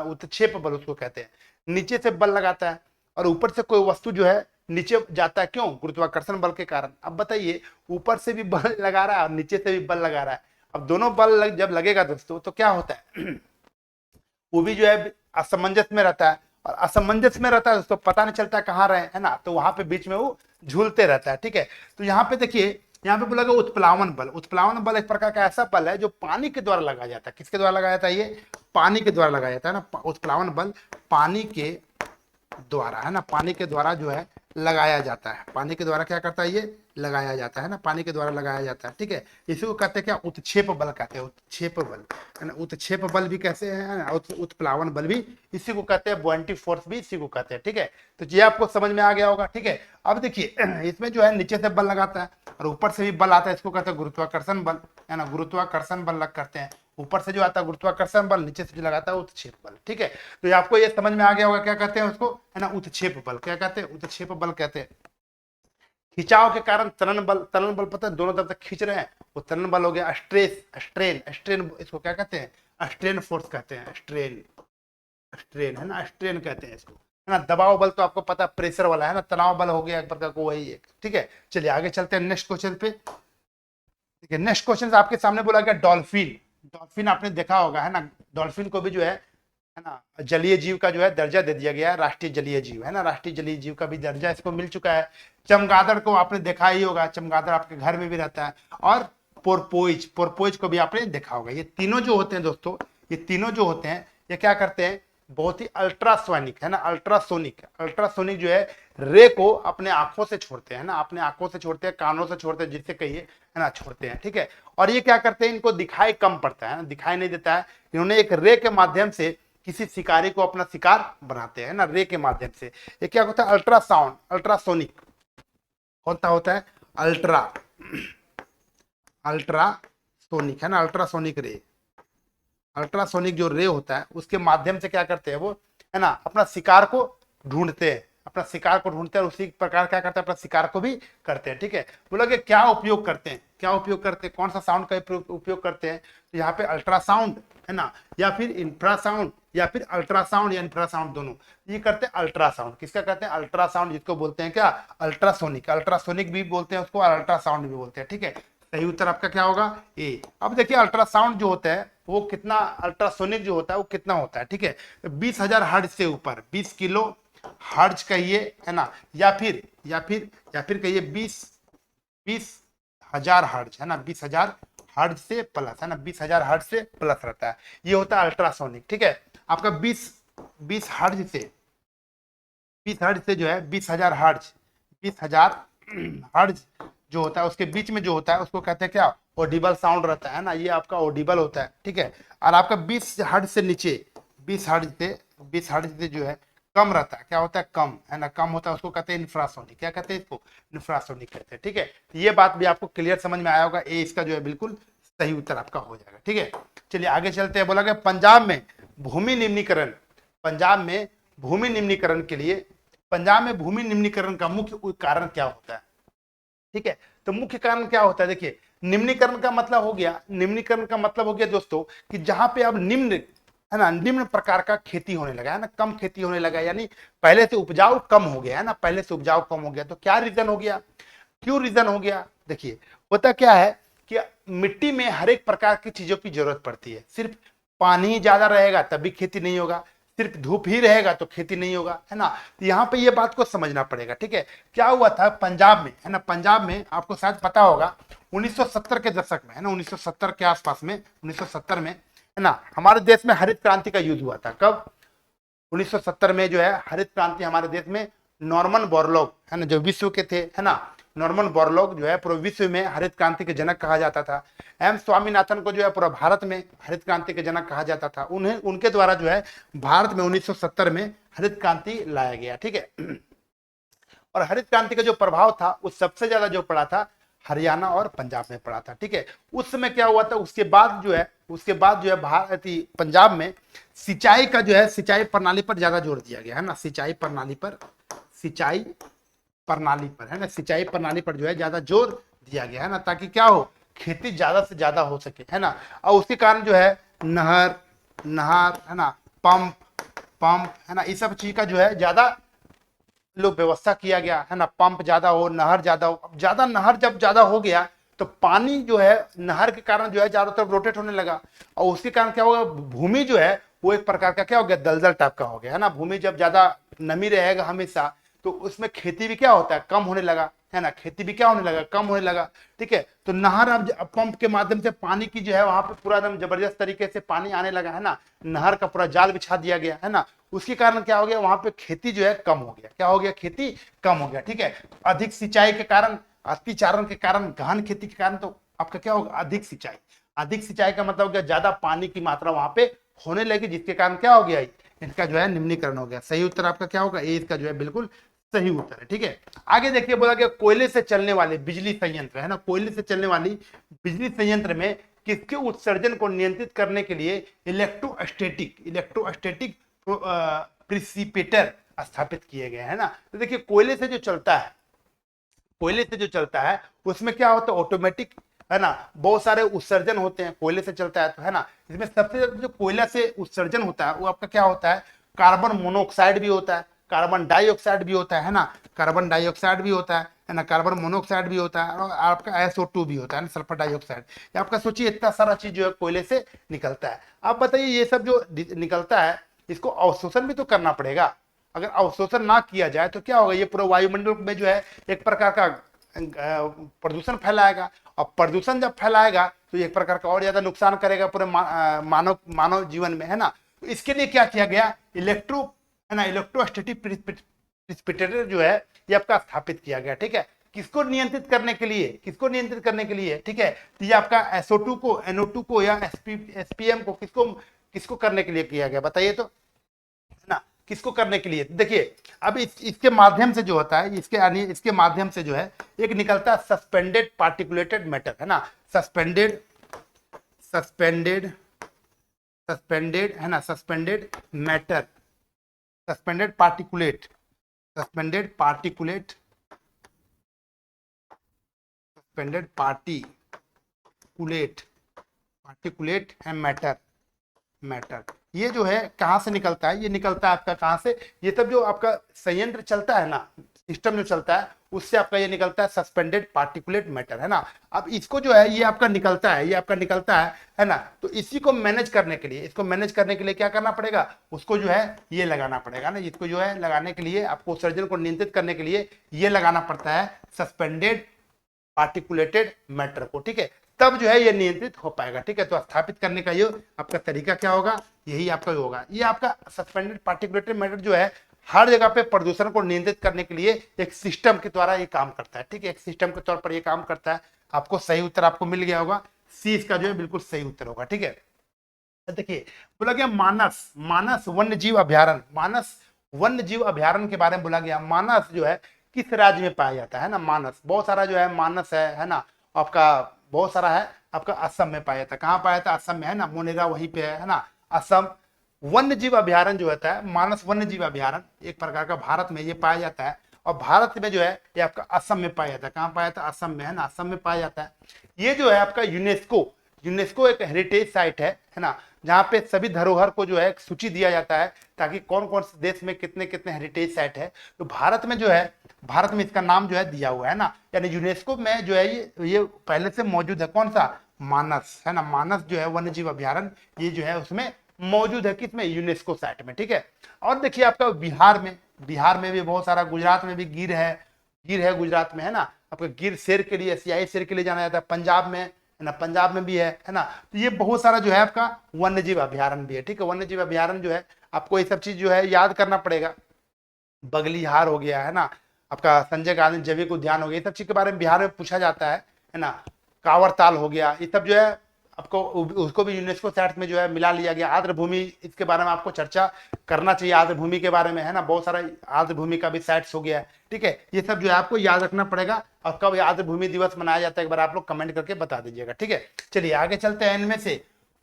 उत्क्षेप बल उसको कहते हैं, नीचे से बल लगाता है, और ऊपर से कोई वस्तु जो है नीचे जाता है, क्यों, गुरुत्वाकर्षण बल के कारण। अब बताइए ऊपर से भी बल लगा रहा है और नीचे से भी बल लगा रहा है, अब दोनों बल जब लगेगा दोस्तों तो क्या होता है, वो भी जो है असमंजस में रहता है, और असमंजस में रहता है दोस्तों, पता नहीं चलता कहाँ रहे, है ना, तो वहां पे बीच में वो झूलते रहता है। ठीक है, तो यहाँ पे देखिए, यहाँ पे बोला गया उत्प्लावन बल। उत्प्लावन बल एक प्रकार का ऐसा बल है जो पानी के द्वारा लगाया जाता है। किसके द्वारा लगाया जाता है, ये पानी के द्वारा लगाया जाता है ना, उत्प्लावन बल पानी के द्वारा, है ना, पानी के द्वारा जो है लगाया जाता है, पानी के द्वारा क्या करता है, ये लगाया जाता है ना, पानी के द्वारा लगाया जाता है। ठीक है, इसी को कहते हैं क्या, उत्क्षेप बल कहते हैं, उत्क्षेप बल, है ना, उत्क्षेप बल भी कैसे है, उत्प्लावन बल भी इसी को कहते हैं, बुओयंटी फोर्स भी इसी को कहते हैं। ठीक है, तो ये आपको समझ में आ गया होगा। ठीक है, अब देखिए इसमें जो है नीचे से बल लगाता है, और ऊपर से भी बल आता है, इसको कहते हैं गुरुत्वाकर्षण बल, है ना, गुरुत्वाकर्षण बल लग करते हैं। ऊपर से जो आता है गुरुत्वाकर्षण बल, नीचे से जो लगाता है उत्क्षेप बल। ठीक है, तो ये आपको ये समझ में आ गया होगा क्या कहते हैं उसको, है ना, उत्क्षेप बल। क्या कहते हैं, उत्क्षेप बल कहते हैं। खिंचाव के कारण त्वरण बल पता है, दोनों तरफ से खींच रहे हैं, वो त्वरण बल हो गया। स्ट्रेस, स्ट्रेन, स्ट्रेन इसको क्या कहते हैं, स्ट्रेन फोर्स कहते हैं, स्ट्रेन, स्ट्रेन, है ना, स्ट्रेन कहते हैं इसको, है ना। दबाव बल तो आपको पता है प्रेशर वाला, है ना, तनाव बल हो गया एक प्रकार को, वही एक। ठीक है, चलिए आगे चलते हैं नेक्स्ट क्वेश्चन पे। ठीक है, नेक्स्ट क्वेश्चन आपके सामने बोला गया डॉल्फिन। डॉल्फिन आपने देखा होगा, है ना, डॉल्फिन को भी जो है ना, जलीय जीव का जो है दर्जा दे दिया गया है, राष्ट्रीय जलीय जीव, है ना, राष्ट्रीय जलीय जीव का भी दर्जा इसको मिल चुका है। चमगादड़ को आपने देखा ही होगा, चमगादड़ आपके घर में भी रहता है। और पोरपोइज, पोरपोइज को भी आपने देखा होगा। ये तीनों जो होते हैं दोस्तों, ये तीनों जो होते हैं, ये क्या करते हैं, बहुत ही अल्ट्रासोनिक, है ना, अल्ट्रासोनिक, अल्ट्रासोनिक जो है रे को अपने आंखों से छोड़ते हैं, ना, अपने आंखों से छोड़ते हैं, कानों से छोड़ते हैं, जिससे कहिए, है ना, छोड़ते हैं। ठीक है, और ये क्या करते हैं, इनको दिखाई कम पड़ता है ना, दिखाई नहीं देता है। इन्होंने एक रे के माध्यम से किसी शिकारी को अपना शिकार बनाते हैं ना, रे के माध्यम से। ये क्या होता है, अल्ट्रासाउंड, अल्ट्रासोनिक होता है, अल्ट्रासोनिक, है ना, अल्ट्रासोनिक रे, अल्ट्रासोनिक जो रे होता है उसके माध्यम से क्या करते हैं वो, है ना, अपना शिकार को ढूंढते हैं, अपना शिकार को ढूंढते हैं, उसी प्रकार क्या करते हैं, अपना शिकार को भी करते हैं। ठीक है, बोला कि क्या उपयोग करते हैं, क्या उपयोग करते हैं, कौन सा साउंड का उपयोग करते हैं, तो यहाँ पे अल्ट्रासाउंड, है ना, या फिर इंफ्रासाउंड, या फिर अल्ट्रासाउंड या इंफ्रासाउंड, दोनों ये करते हैं। अल्ट्रासाउंड किसका कहते हैं, अल्ट्रासाउंड, जिसको बोलते हैं क्या, अल्ट्रासोनिक, अल्ट्रासोनिक भी बोलते हैं उसको, अल्ट्रासाउंड भी बोलते हैं। ठीक है, सही उत्तर आपका क्या होगा, ए। अब देखिए अल्ट्रासाउंड जो होता है वो कितना, अल्ट्रासोनिक जो होता है वो कितना होता है, ठीक है, 20,000 हर्ट्ज से ऊपर, 20 किलो हर्ट्ज कहिए, है ना, या फिर कहिए 20,000 हर्ट्ज, है ना, 20,000 हर्ट्ज से प्लस, है ना, 20,000 हर्ट्ज से प्लस रहता है, ये होता है अल्ट्रासोनिक। ठीक है, आपका 20 हर्ट्ज से, 20 हर्ट्ज से जो है 20,000 हर्ट्ज, 20,000 हर्ट्ज जो होता है उसके बीच में जो होता है उसको कहते हैं क्या, ऑडिबल साउंड रहता है ना, ये आपका ऑडिबल होता है। ठीक है, और आपका 20 हर्ट्ज से नीचे, 20 हर्ट्ज से जो है कम रहता है, क्या होता है, कम, है ना, कम होता है, उसको कहते हैं इंफ्रासोनिक। क्या कहते हैं इसको, इंफ्रासोनिक कहते हैं। ठीक है, तो ये बात भी आपको क्लियर समझ में आया होगा, ए इसका जो है बिल्कुल सही उत्तर आपका हो जाएगा। ठीक है, चलिए आगे चलते हैं। बोला गया पंजाब में भूमि निम्नीकरण, पंजाब में भूमि निम्नीकरण के लिए, पंजाब में भूमि निम्नीकरण का मुख्य कारण क्या होता है। ठीक है, तो मुख्य कारण क्या होता है, देखिए निम्नीकरण का मतलब हो गया, निम्नीकरण का मतलब हो गया दोस्तों कि जहां पे अब निम्न, है ना, निम्न प्रकार का खेती होने लगा, है ना, कम खेती होने लगा, यानी पहले से उपजाऊ कम हो गया, है ना, पहले से उपजाऊ कम हो गया। तो क्या रीजन हो गया, क्यों रीजन हो गया, देखिए होता क्या है कि मिट्टी में हर एक प्रकार की चीजों की जरूरत पड़ती है। सिर्फ पानी ज्यादा रहेगा तभी खेती नहीं होगा, सिर्फ धूप ही रहेगा तो खेती नहीं होगा, है ना। तो यहाँ पे ये बात को समझना पड़ेगा। ठीक है, क्या हुआ था पंजाब में, है ना, पंजाब में आपको शायद पता होगा 1970 के दशक में, है ना, 1970 के आसपास में, 1970 में, है ना, हमारे देश में हरित क्रांति का युद्ध हुआ था। कब, 1970 में जो है हरित क्रांति हमारे देश में, नॉर्मन बोरलॉग, है ना, जो विश्व के थे, है ना, नॉर्मन बोरलॉग जो है पूरे विश्व में हरित क्रांति के जनक कहा जाता था। एम स्वामीनाथन को जो है पूरा भारत में हरित क्रांति के जनक कहा जाता था। उन्हें, उनके द्वारा जो है भारत में 1970 में हरित क्रांति लाया गया। ठीक है, और हरित क्रांति का जो प्रभाव था वो सबसे ज्यादा जो पड़ा था हरियाणा और पंजाब में पड़ा था। ठीक है, उस समय क्या हुआ था, उसके बाद जो है भारतीय पंजाब में सिंचाई का जो है, सिंचाई प्रणाली पर ज्यादा जोर दिया गया, है ना, सिंचाई प्रणाली पर, है ना, सिंचाई प्रणाली पर जो है ज्यादा जोर दिया गया, है ना, ताकि क्या हो, खेती ज्यादा से ज्यादा हो सके, है ना। और उसके कारण जो है नहर, है ना, पंप, है ना, इस सब चीज का जो है ज्यादा लोग व्यवस्था किया गया, है ना, पंप ज्यादा हो, नहर ज्यादा हो। ज्यादा नहर जब ज्यादा हो गया तो पानी जो है नहर के कारण जो है चारों तरफ रोटेट होने लगा, और उसके कारण क्या होगा, भूमि जो है वो एक प्रकार का क्या हो गया, दलदल टाइप का हो गया, है ना। भूमि जब ज्यादा नमी रहेगा हमेशा तो उसमें खेती भी क्या होता है, कम होने लगा, है ना, खेती भी क्या होने लगा, कम होने लगा। ठीक है, तो नहर अब पंप के माध्यम से पानी की जो है वहां पे पूरा एकदम जबरदस्त तरीके से पानी आने लगा, है ना, नहर का पूरा जाल बिछा दिया गया, है ना। उसके कारण क्या हो गया, वहां पे खेती जो है कम हो गया, क्या हो गया, खेती कम हो गया। ठीक है, अधिक सिंचाई के कारण, अतिचारण के कारण, गहन खेती के कारण तो आपका क्या होगा, अधिक सिंचाई, अधिक सिंचाई का मतलब हो गया ज्यादा पानी की मात्रा वहां पे होने लगी, जिसके कारण क्या हो गया, इनका जो है निम्नीकरण हो गया। सही उत्तर आपका क्या होगा, ए इसका जो है बिल्कुल सही उत्तर है। ठीक है, आगे देखिए बोला गया कोयले से चलने वाले बिजली संयंत्र है ना, कोयले से चलने वाली बिजली संयंत्र में किसके उत्सर्जन को नियंत्रित करने के लिए इलेक्ट्रोस्टैटिक प्रिसिपिटर स्थापित किए गए हैं ना। तो देखिए कोयले से जो चलता है, कोयले से जो चलता है उसमें क्या होता है, ऑटोमेटिक है ना, बहुत सारे उत्सर्जन होते हैं कोयले से चलता है तो है ना। इसमें सबसे ज्यादा जो कोयला से उत्सर्जन होता है वो आपका क्या होता है, कार्बन मोनोऑक्साइड भी होता है, कार्बन डाइऑक्साइड भी होता है ना, कार्बन डाइऑक्साइड भी होता है ना, कार्बन मोनोऑक्साइड भी होता है और आपका SO2 भी होता है ना, सल्फर डाइऑक्साइड। ये आपका सोचिए इतना सारा चीज जो है कोयले से निकलता है। आप बताइए ये सब जो निकलता है इसको अवशोषण भी तो करना पड़ेगा। अगर अवशोषण ना किया जाए तो क्या होगा, ये पूरा वायुमंडल में जो है एक प्रकार का प्रदूषण फैलाएगा, और प्रदूषण जब फैलाएगा तो एक प्रकार का और ज्यादा नुकसान करेगा पूरे मानव जीवन में, है ना। तो इसके लिए क्या किया गया, इलेक्ट्रोस्टैटिक प्रिसिपिटेटर जो है ये आपका स्थापित किया गया। ठीक है, किसको नियंत्रित करने के लिए, किसको नियंत्रित करने के लिए, ठीक है, तो ये आपका SO2 को, NO2 को या SPM को किसको करने के लिए किया गया बताइए तो, है ना, किसको करने के लिए। देखिए अब इसके माध्यम से जो होता है, इसके माध्यम से जो है एक निकलता है सस्पेंडेड पार्टिकुलेटेड मैटर, है ना, सस्पेंडेड है ना, सस्पेंडेड मैटर, सस्पेंडेड पार्टिकुलेट है मैटर। ये जो है कहां से निकलता है, ये निकलता है आपका कहां से, ये सब जो आपका संयंत्र चलता है ना, सिस्टम जो चलता है उससे आपका ये निकलता है सस्पेंडेड पार्टिकुलेट मैटर, है ना। अब इसको जो है ये आपका निकलता है ना, तो इसी को मैनेज करने के लिए, इसको मैनेज करने के लिए क्या करना पड़ेगा, उसको जो है ये लगाना पड़ेगा ना, इसको जो है लगाने के लिए आपको उत्सर्जन को नियंत्रित करने के लिए ये लगाना पड़ता है सस्पेंडेड पार्टिकुलेटेड मैटर को। ठीक है, तब जो है ये नियंत्रित हो पाएगा। ठीक है, तो स्थापित करने का ये आपका तरीका क्या होगा, यही आपका होगा। ये आपका सस्पेंडेड पार्टिकुलेटेड मैटर जो है हर जगह पे प्रदूषण को नियंत्रित करने के लिए एक सिस्टम के द्वारा ये काम करता है। ठीक है, एक सिस्टम के तौर पर ये काम करता है। आपको सही उत्तर आपको मिल गया होगा, सी इसका जो है बिल्कुल सही उत्तर होगा। ठीक है, देखिए बोला गया मानस वन्य जीव अभ्यारण्य के बारे में बोला गया। मानस जो है किस राज्य में पाया जाता है ना, मानस बहुत सारा जो है मानस है ना, आपका बहुत सारा है, आपका असम में पाया जाता है। कहाँ पाया जाता है, असम में, है ना, मोनेरा वहीं पे है ना, असम। वन्य जीव अभ्यारण्य जो होता है, मानस वन्य जीव अभ्यारण्य एक प्रकार का भारत में ये पाया जाता है, और भारत में जो है ये आपका असम में पाया जाता है। कहाँ पाया जाता है, असम में, है ना, असम में पाया जाता है। ये जो है आपका यूनेस्को एक हेरिटेज साइट है ना, जहाँ पे सभी धरोहर को जो है एक सूची दिया जाता है ताकि कौन कौन से देश में कितने कितने हेरिटेज साइट है। तो भारत में जो है, भारत में इसका नाम जो है दिया हुआ है ना, यानी यूनेस्को में जो है ये पहले से मौजूद है। कौन सा, मानस, है ना, मानस जो है वन्य जीव अभ्यारण्य ये जो है उसमें मौजूद है, किसमें, यूनेस्को साइट में। ठीक है, और देखिए आपका बिहार में भी बहुत सारा, गुजरात में भी गिर है गुजरात में, है ना, आपका गिर शेर के लिए, एशियाई शेर के लिए जाना जाता है। पंजाब में, है ना, पंजाब में भी है ना। तो ये बहुत सारा जो है आपका वन्य जीव अभ्यारण्य भी है। ठीक है, वन्य जीव अभ्यारण्य जो है आपको ये सब चीज जो है याद करना पड़ेगा। बगलीहार हो गया, है ना, आपका संजय गांधी जैविक उद्यान हो गया, ये सब चीज के बारे में बिहार में पूछा जाता है ना। कांवरताल हो गया, ये सब जो है आपको उसको भी यूनेस्को साइट में जो है मिला लिया गया। आर्द्र भूमि, इसके बारे में आपको चर्चा करना चाहिए, आर्द्र भूमि के बारे में, है ना, बहुत सारा आर्द्र भूमि का भी साइट्स हो गया है। ठीक है, ये सब जो है आपको याद रखना पड़ेगा, और कब आर्द्र भूमि दिवस मनाया जाता है एक बार आप लोग कमेंट करके बता दीजिएगा। ठीक है, चलिए आगे चलते हैं। इनमें से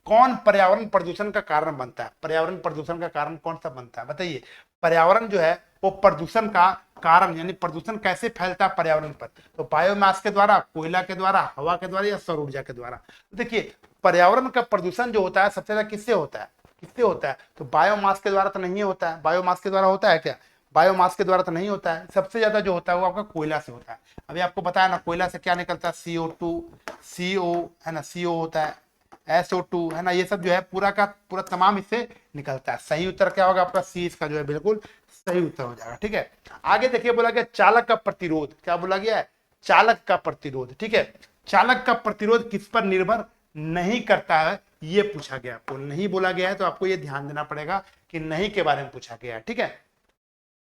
कौन पर्यावरण प्रदूषण का कारण बनता है, पर्यावरण प्रदूषण का कारण कौन सा बनता है बताइए। पर्यावरण जो है वो प्रदूषण का कारण, यानी प्रदूषण कैसे फैलता है पर्यावरण पर, तो बायोमास के द्वारा, कोयला के द्वारा, हवा के द्वारा या सौर ऊर्जा के द्वारा। देखिए पर्यावरण का प्रदूषण जो होता है सबसे ज्यादा किससे होता है, तो बायोमास के द्वारा तो नहीं होता है। बायोमास के द्वारा होता है क्या, बायोमास के द्वारा तो नहीं होता है। सबसे ज्यादा जो होता है वो आपका कोयला से होता है। अभी आपको बताया ना, कोयला से क्या निकलता है, CO2, CO, है ना, CO होता है, SO2, है ना, ये सब जो है पूरा का पूरा तमाम इससे निकलता है। सही उत्तर क्या होगा आपका, सी इसका जो है बिल्कुल सही उत्तर हो जाएगा। ठीक है, आगे देखिए बोला गया चालक का प्रतिरोध, क्या बोला गया है, चालक का प्रतिरोध। ठीक है, चालक का प्रतिरोध किस पर निर्भर नहीं करता है, ये पूछा गया आपको, नहीं बोला गया है, तो आपको ये ध्यान देना पड़ेगा कि नहीं के बारे में पूछा गया है। ठीक है,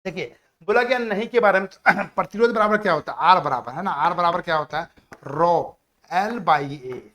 देखिए बोला गया नहीं के बारे में, प्रतिरोध बराबर क्या होता है, आर बराबर, है ना, आर बराबर क्या होता है, रो L/A।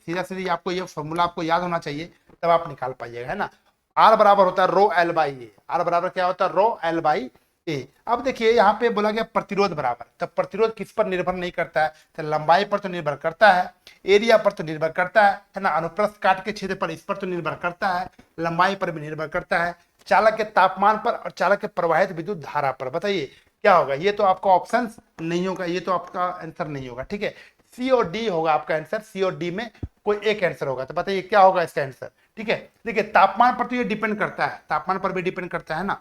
सीधा सीधी आपको ये फॉर्मूला आपको याद होना चाहिए, तब आप निकाल पाइएगा, है ना। आर बराबर होता है रो L/A। आर बराबर क्या होता है, रो L/A। ए। अब देखिए यहाँ पे बोला गया प्रतिरोध बराबर, तब प्रतिरोध किस पर निर्भर नहीं करता है, तो लंबाई पर तो निर्भर करता है, एरिया पर तो निर्भर करता है ना, अनुप्रस्थ काट के क्षेत्र पर, इस पर तो निर्भर करता है, लंबाई पर भी निर्भर करता है, चालक के तापमान पर और चालक के प्रवाहित विद्युत धारा पर। बताइए क्या होगा, ये तो आपका ऑप्शन नहीं होगा, ये तो आपका आंसर नहीं होगा। ठीक है, सी और डी होगा आपका आंसर, सी और डी में कोई एक आंसर होगा। तो बताइए क्या होगा इसका आंसर। ठीक है, देखिए तापमान पर तो ये डिपेंड करता है, तापमान पर भी डिपेंड करता है ना,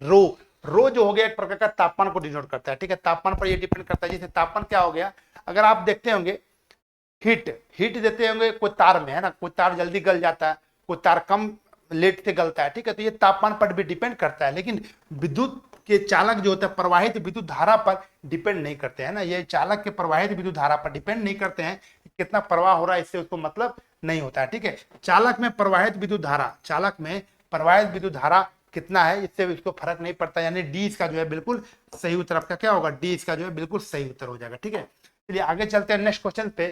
रो रो जो हो गया एक प्रकार का तापमान को डिनोट करता है। ठीक है, तापमान पर ये डिपेंड करता है। जैसे तापमान क्या हो गया, अगर आप देखते होंगे हीट हीट देते होंगे कोई तार में, है ना, कोई तार जल्दी गल जाता है, कोई तार कम लेट से गलता है। ठीक है, तो ये तापमान पर भी डिपेंड करता है, लेकिन विद्युत के चालक जो होता है प्रवाहित विद्युत धारा पर डिपेंड नहीं करते हैं ना, ये चालक के प्रवाहित विद्युत धारा पर डिपेंड नहीं करते हैं, कितना प्रवाह हो रहा है इससे उसको मतलब नहीं होता है। ठीक है, चालक में प्रवाहित विद्युत धारा, चालक में प्रवाहित विद्युत धारा कितना है इससे इसको फर्क नहीं पड़ता, यानी डी इसका जो है बिल्कुल सही उत्तर आपका क्या होगा, डी इसका जो है बिल्कुल सही उत्तर हो जाएगा। ठीक है, चलिए आगे चलते हैं नेक्स्ट क्वेश्चन पे।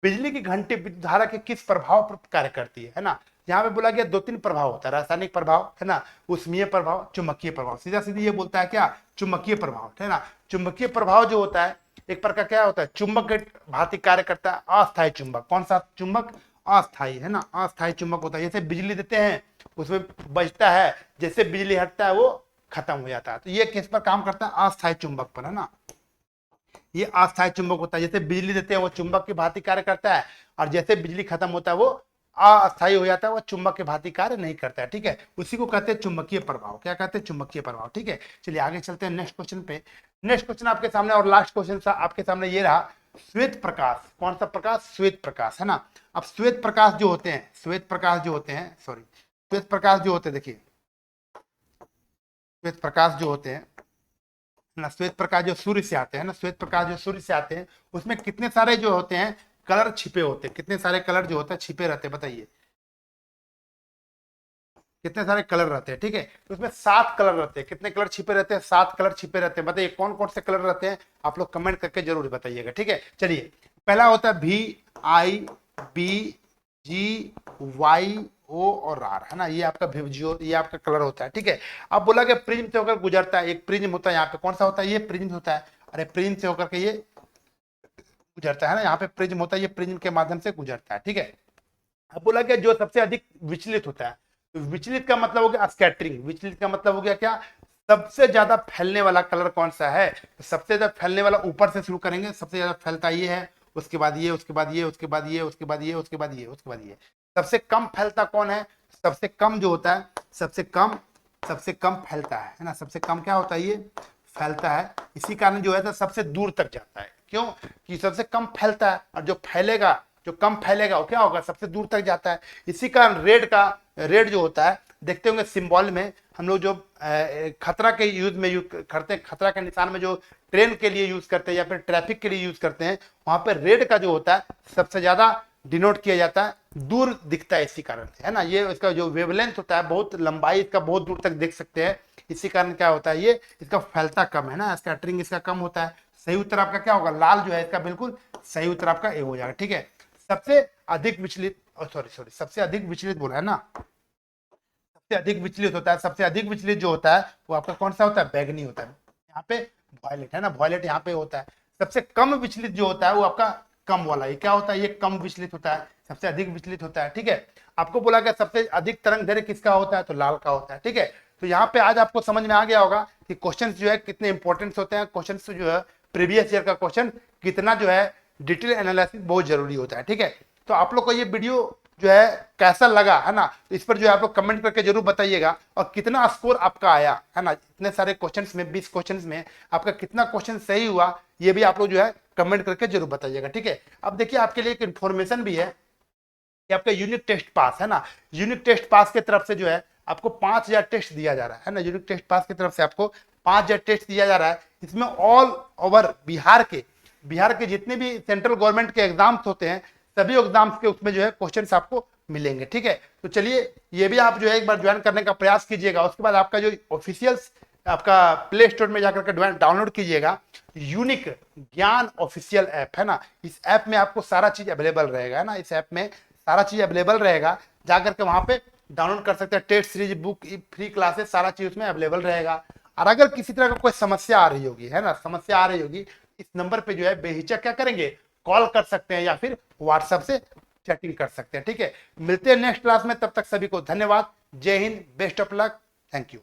बिजली की घंटी विद्युत धारा के किस प्रभाव पर कार्य करती है ना। यहाँ पे बोला गया 2-3 प्रभाव होता है, रासायनिक प्रभाव, है ना, उष्मीय प्रभाव, चुंबकीय प्रभाव। सीधा सीधी ये बोलता है क्या, चुंबकीय प्रभाव, है ना। चुंबकीय प्रभाव जो होता है एक प्रकार क्या होता है, चुंबक के भांति कार्य करता है, अस्थायी चुंबक। कौन सा चुंबक, अस्थायी, है ना, अस्थायी चुंबक होता है। जैसे बिजली देते हैं उसमें बजता है, जैसे बिजली हटता है वो खत्म हो जाता है, तो ये किस पर काम करता है, अस्थायी चुंबक पर, है ना, ये अस्थायी चुंबक होता है। जैसे बिजली देते हैं वो चुंबक की भांति कार्य करता है, और जैसे बिजली खत्म होता है वो अस्थायी हो जाता है, वो चुंबक के भांति कार्य नहीं करता है। ठीक है, उसी को कहते हैं चुंबकीय प्रभाव। क्या कहते हैं, चुंबकीय प्रभाव। ठीक है, चलिए आगे चलते हैं नेक्स्ट क्वेश्चन पे। नेक्स्ट क्वेश्चन आपके सामने और लास्ट क्वेश्चन आपके सामने ये रहा, श्वेत प्रकाश। कौन सा प्रकाश, श्वेत प्रकाश, है ना। अब श्वेत प्रकाश जो होते हैं, श्वेत प्रकाश जो होते हैं, सॉरी, श्वेत प्रकाश जो होते हैं, देखिए श्वेत प्रकाश जो होते हैं ना, श्वेत प्रकाश जो सूर्य से आते हैं ना, श्वेत प्रकाश जो सूर्य से आते हैं, उसमें कितने सारे जो होते हैं कलर छिपे होते हैं, कितने सारे कलर जो होते हैं छिपे रहते हैं, बताइए कितने सारे कलर रहते हैं। ठीक है, तो उसमें 7 कलर रहते हैं। कितने कलर छिपे रहते हैं, 7 कलर छिपे रहते हैं। बताइए कौन कौन से कलर रहते हैं, आप लोग कमेंट करके जरूर बताइएगा। ठीक है, चलिए पहला होता है VIBGY O और R, है ना, ये आपका जो ये आपका कलर होता है। ठीक है, अब बोला कि प्रिज्म से होकर गुजरता है, एक प्रिज्म होता है यहाँ पे, कौन सा होता है, ये प्रिज्म होता है। अरे प्रिज्म से होकर के ये गुजरता है ना, यहाँ पे प्रिज्म होता है, ये प्रिज्म के माध्यम से गुजरता है। ठीक है, अब बोला गया जो सबसे अधिक विचलित होता है, तो विचलित का मतलब हो गया स्कैटरिंग, विचलित का मतलब हो गया क्या, सबसे ज्यादा फैलने वाला कलर कौन सा है, तो सबसे ज्यादा फैलने वाला ऊपर से शुरू करेंगे, सबसे ज्यादा फैलता ये है, उसके बाद ये, उसके बाद ये, उसके बाद ये, उसके बाद ये, उसके बाद ये, उसके बाद ये। सबसे कम फैलता कौन है, सबसे कम जो होता है, सबसे कम फैलता है ना, सबसे कम क्या होता है, ये फैलता है। इसी कारण जो है तो सबसे दूर तक जाता है, क्यों कि सबसे कम फैलता है, और जो फैलेगा, जो कम फैलेगा वो क्या होगा, सबसे दूर तक जाता है। इसी कारण रेड जो होता है, देखते होंगे सिंबल में हम लोग जो खतरा के यूज में यूज करते हैं, खतरा के निशान में जो ट्रेन के लिए यूज करते हैं या फिर ट्रैफिक के लिए यूज करते हैं, वहां पे रेड का जो होता है सबसे ज्यादा डिनोट किया जाता है, दूर दिखता है इसी कारण से, है ना। ये इसका जो वेवलेंथ होता है, बहुत लंबाई इसका बहुत दूर तक देख सकते हैं, इसी कारण क्या होता है, ये इसका फैलता कम है ना, स्कैटरिंग इसका कम होता है। सही उत्तर आपका क्या होगा, लाल जो है इसका बिल्कुल सही उत्तर आपका ए हो जाएगा। ठीक है, सबसे अधिक विचलित, सॉरी सबसे अधिक विचलित बोला है ना, सबसे अधिक विचलित होता है, सबसे अधिक विचलित जो होता है वो आपका कौन सा होता है, बैगनी होता है। यहाँ पे वॉयलेट है ना, वॉयलेट यहाँ पे होता है। सबसे कम विचलित जो होता है वो आपका कम वाला, ये क्या होता है, ये कम विचलित होता है, सबसे अधिक विचलित होता है। ठीक है, आपको बोला गया सबसे अधिक तरंग दैर्घ्य किसका होता है, तो लाल का होता है। ठीक है, तो यहाँ पे आज आपको समझ में आ गया होगा कि क्वेश्चन जो है कितने इंपॉर्टेंट होते हैं, क्वेश्चन जो है प्रीवियस ईयर का क्वेश्चन कितना जो है डिटेल एनालिसिस बहुत जरूरी होता है। ठीक है, तो आप लोग को ये वीडियो जो है कैसा लगा, है ना, तो इस पर जो है आप लोग कमेंट करके जरूर बताइएगा, और कितना स्कोर आपका आया, है ना, इतने सारे क्वेश्चंस में 20 क्वेश्चंस में आपका कितना क्वेश्चन सही हुआ, ये भी आप लोग जो है कमेंट करके जरूर बताइएगा। ठीक है, अब देखिए आपके लिए एक इन्फॉर्मेशन भी है कि आपका यूनिट टेस्ट पास, है ना, यूनिट टेस्ट पास की तरफ से जो है आपको 5000 टेस्ट दिया जा रहा है ना, यूनिट टेस्ट पास की तरफ से आपको 5000 टेस्ट दिया जा रहा है। इसमें ऑल ओवर बिहार के जितने भी सेंट्रल गवर्नमेंट के एग्जाम्स होते हैं, सभी एग्जाम्स के उसमें जो है क्वेश्चंस आपको मिलेंगे। ठीक है, तो चलिए ये भी आप जो है एक बार ज्वाइन करने का प्रयास कीजिएगा। उसके बाद आपका जो ऑफिशियल आपका प्ले स्टोर में जाकर के डाउनलोड कीजिएगा यूनिक ज्ञान ऑफिशियल ऐप, है ना। इस ऐप में आपको सारा चीज अवेलेबल रहेगा, है ना, इस ऐप में सारा चीज अवेलेबल रहेगा, जाकर के वहां पे डाउनलोड कर सकते हैं। Test series book free classes सारा चीज उसमें अवेलेबल रहेगा। और अगर किसी तरह का कोई समस्या आ रही होगी, है ना, समस्या आ रही होगी, इस नंबर पे जो है बेहिचक क्या करेंगे, कॉल कर सकते हैं या फिर व्हाट्सएप से चैटिंग कर सकते हैं। ठीक है, मिलते हैं नेक्स्ट क्लास में, तब तक सभी को धन्यवाद। जय Hind, best of luck, thank you.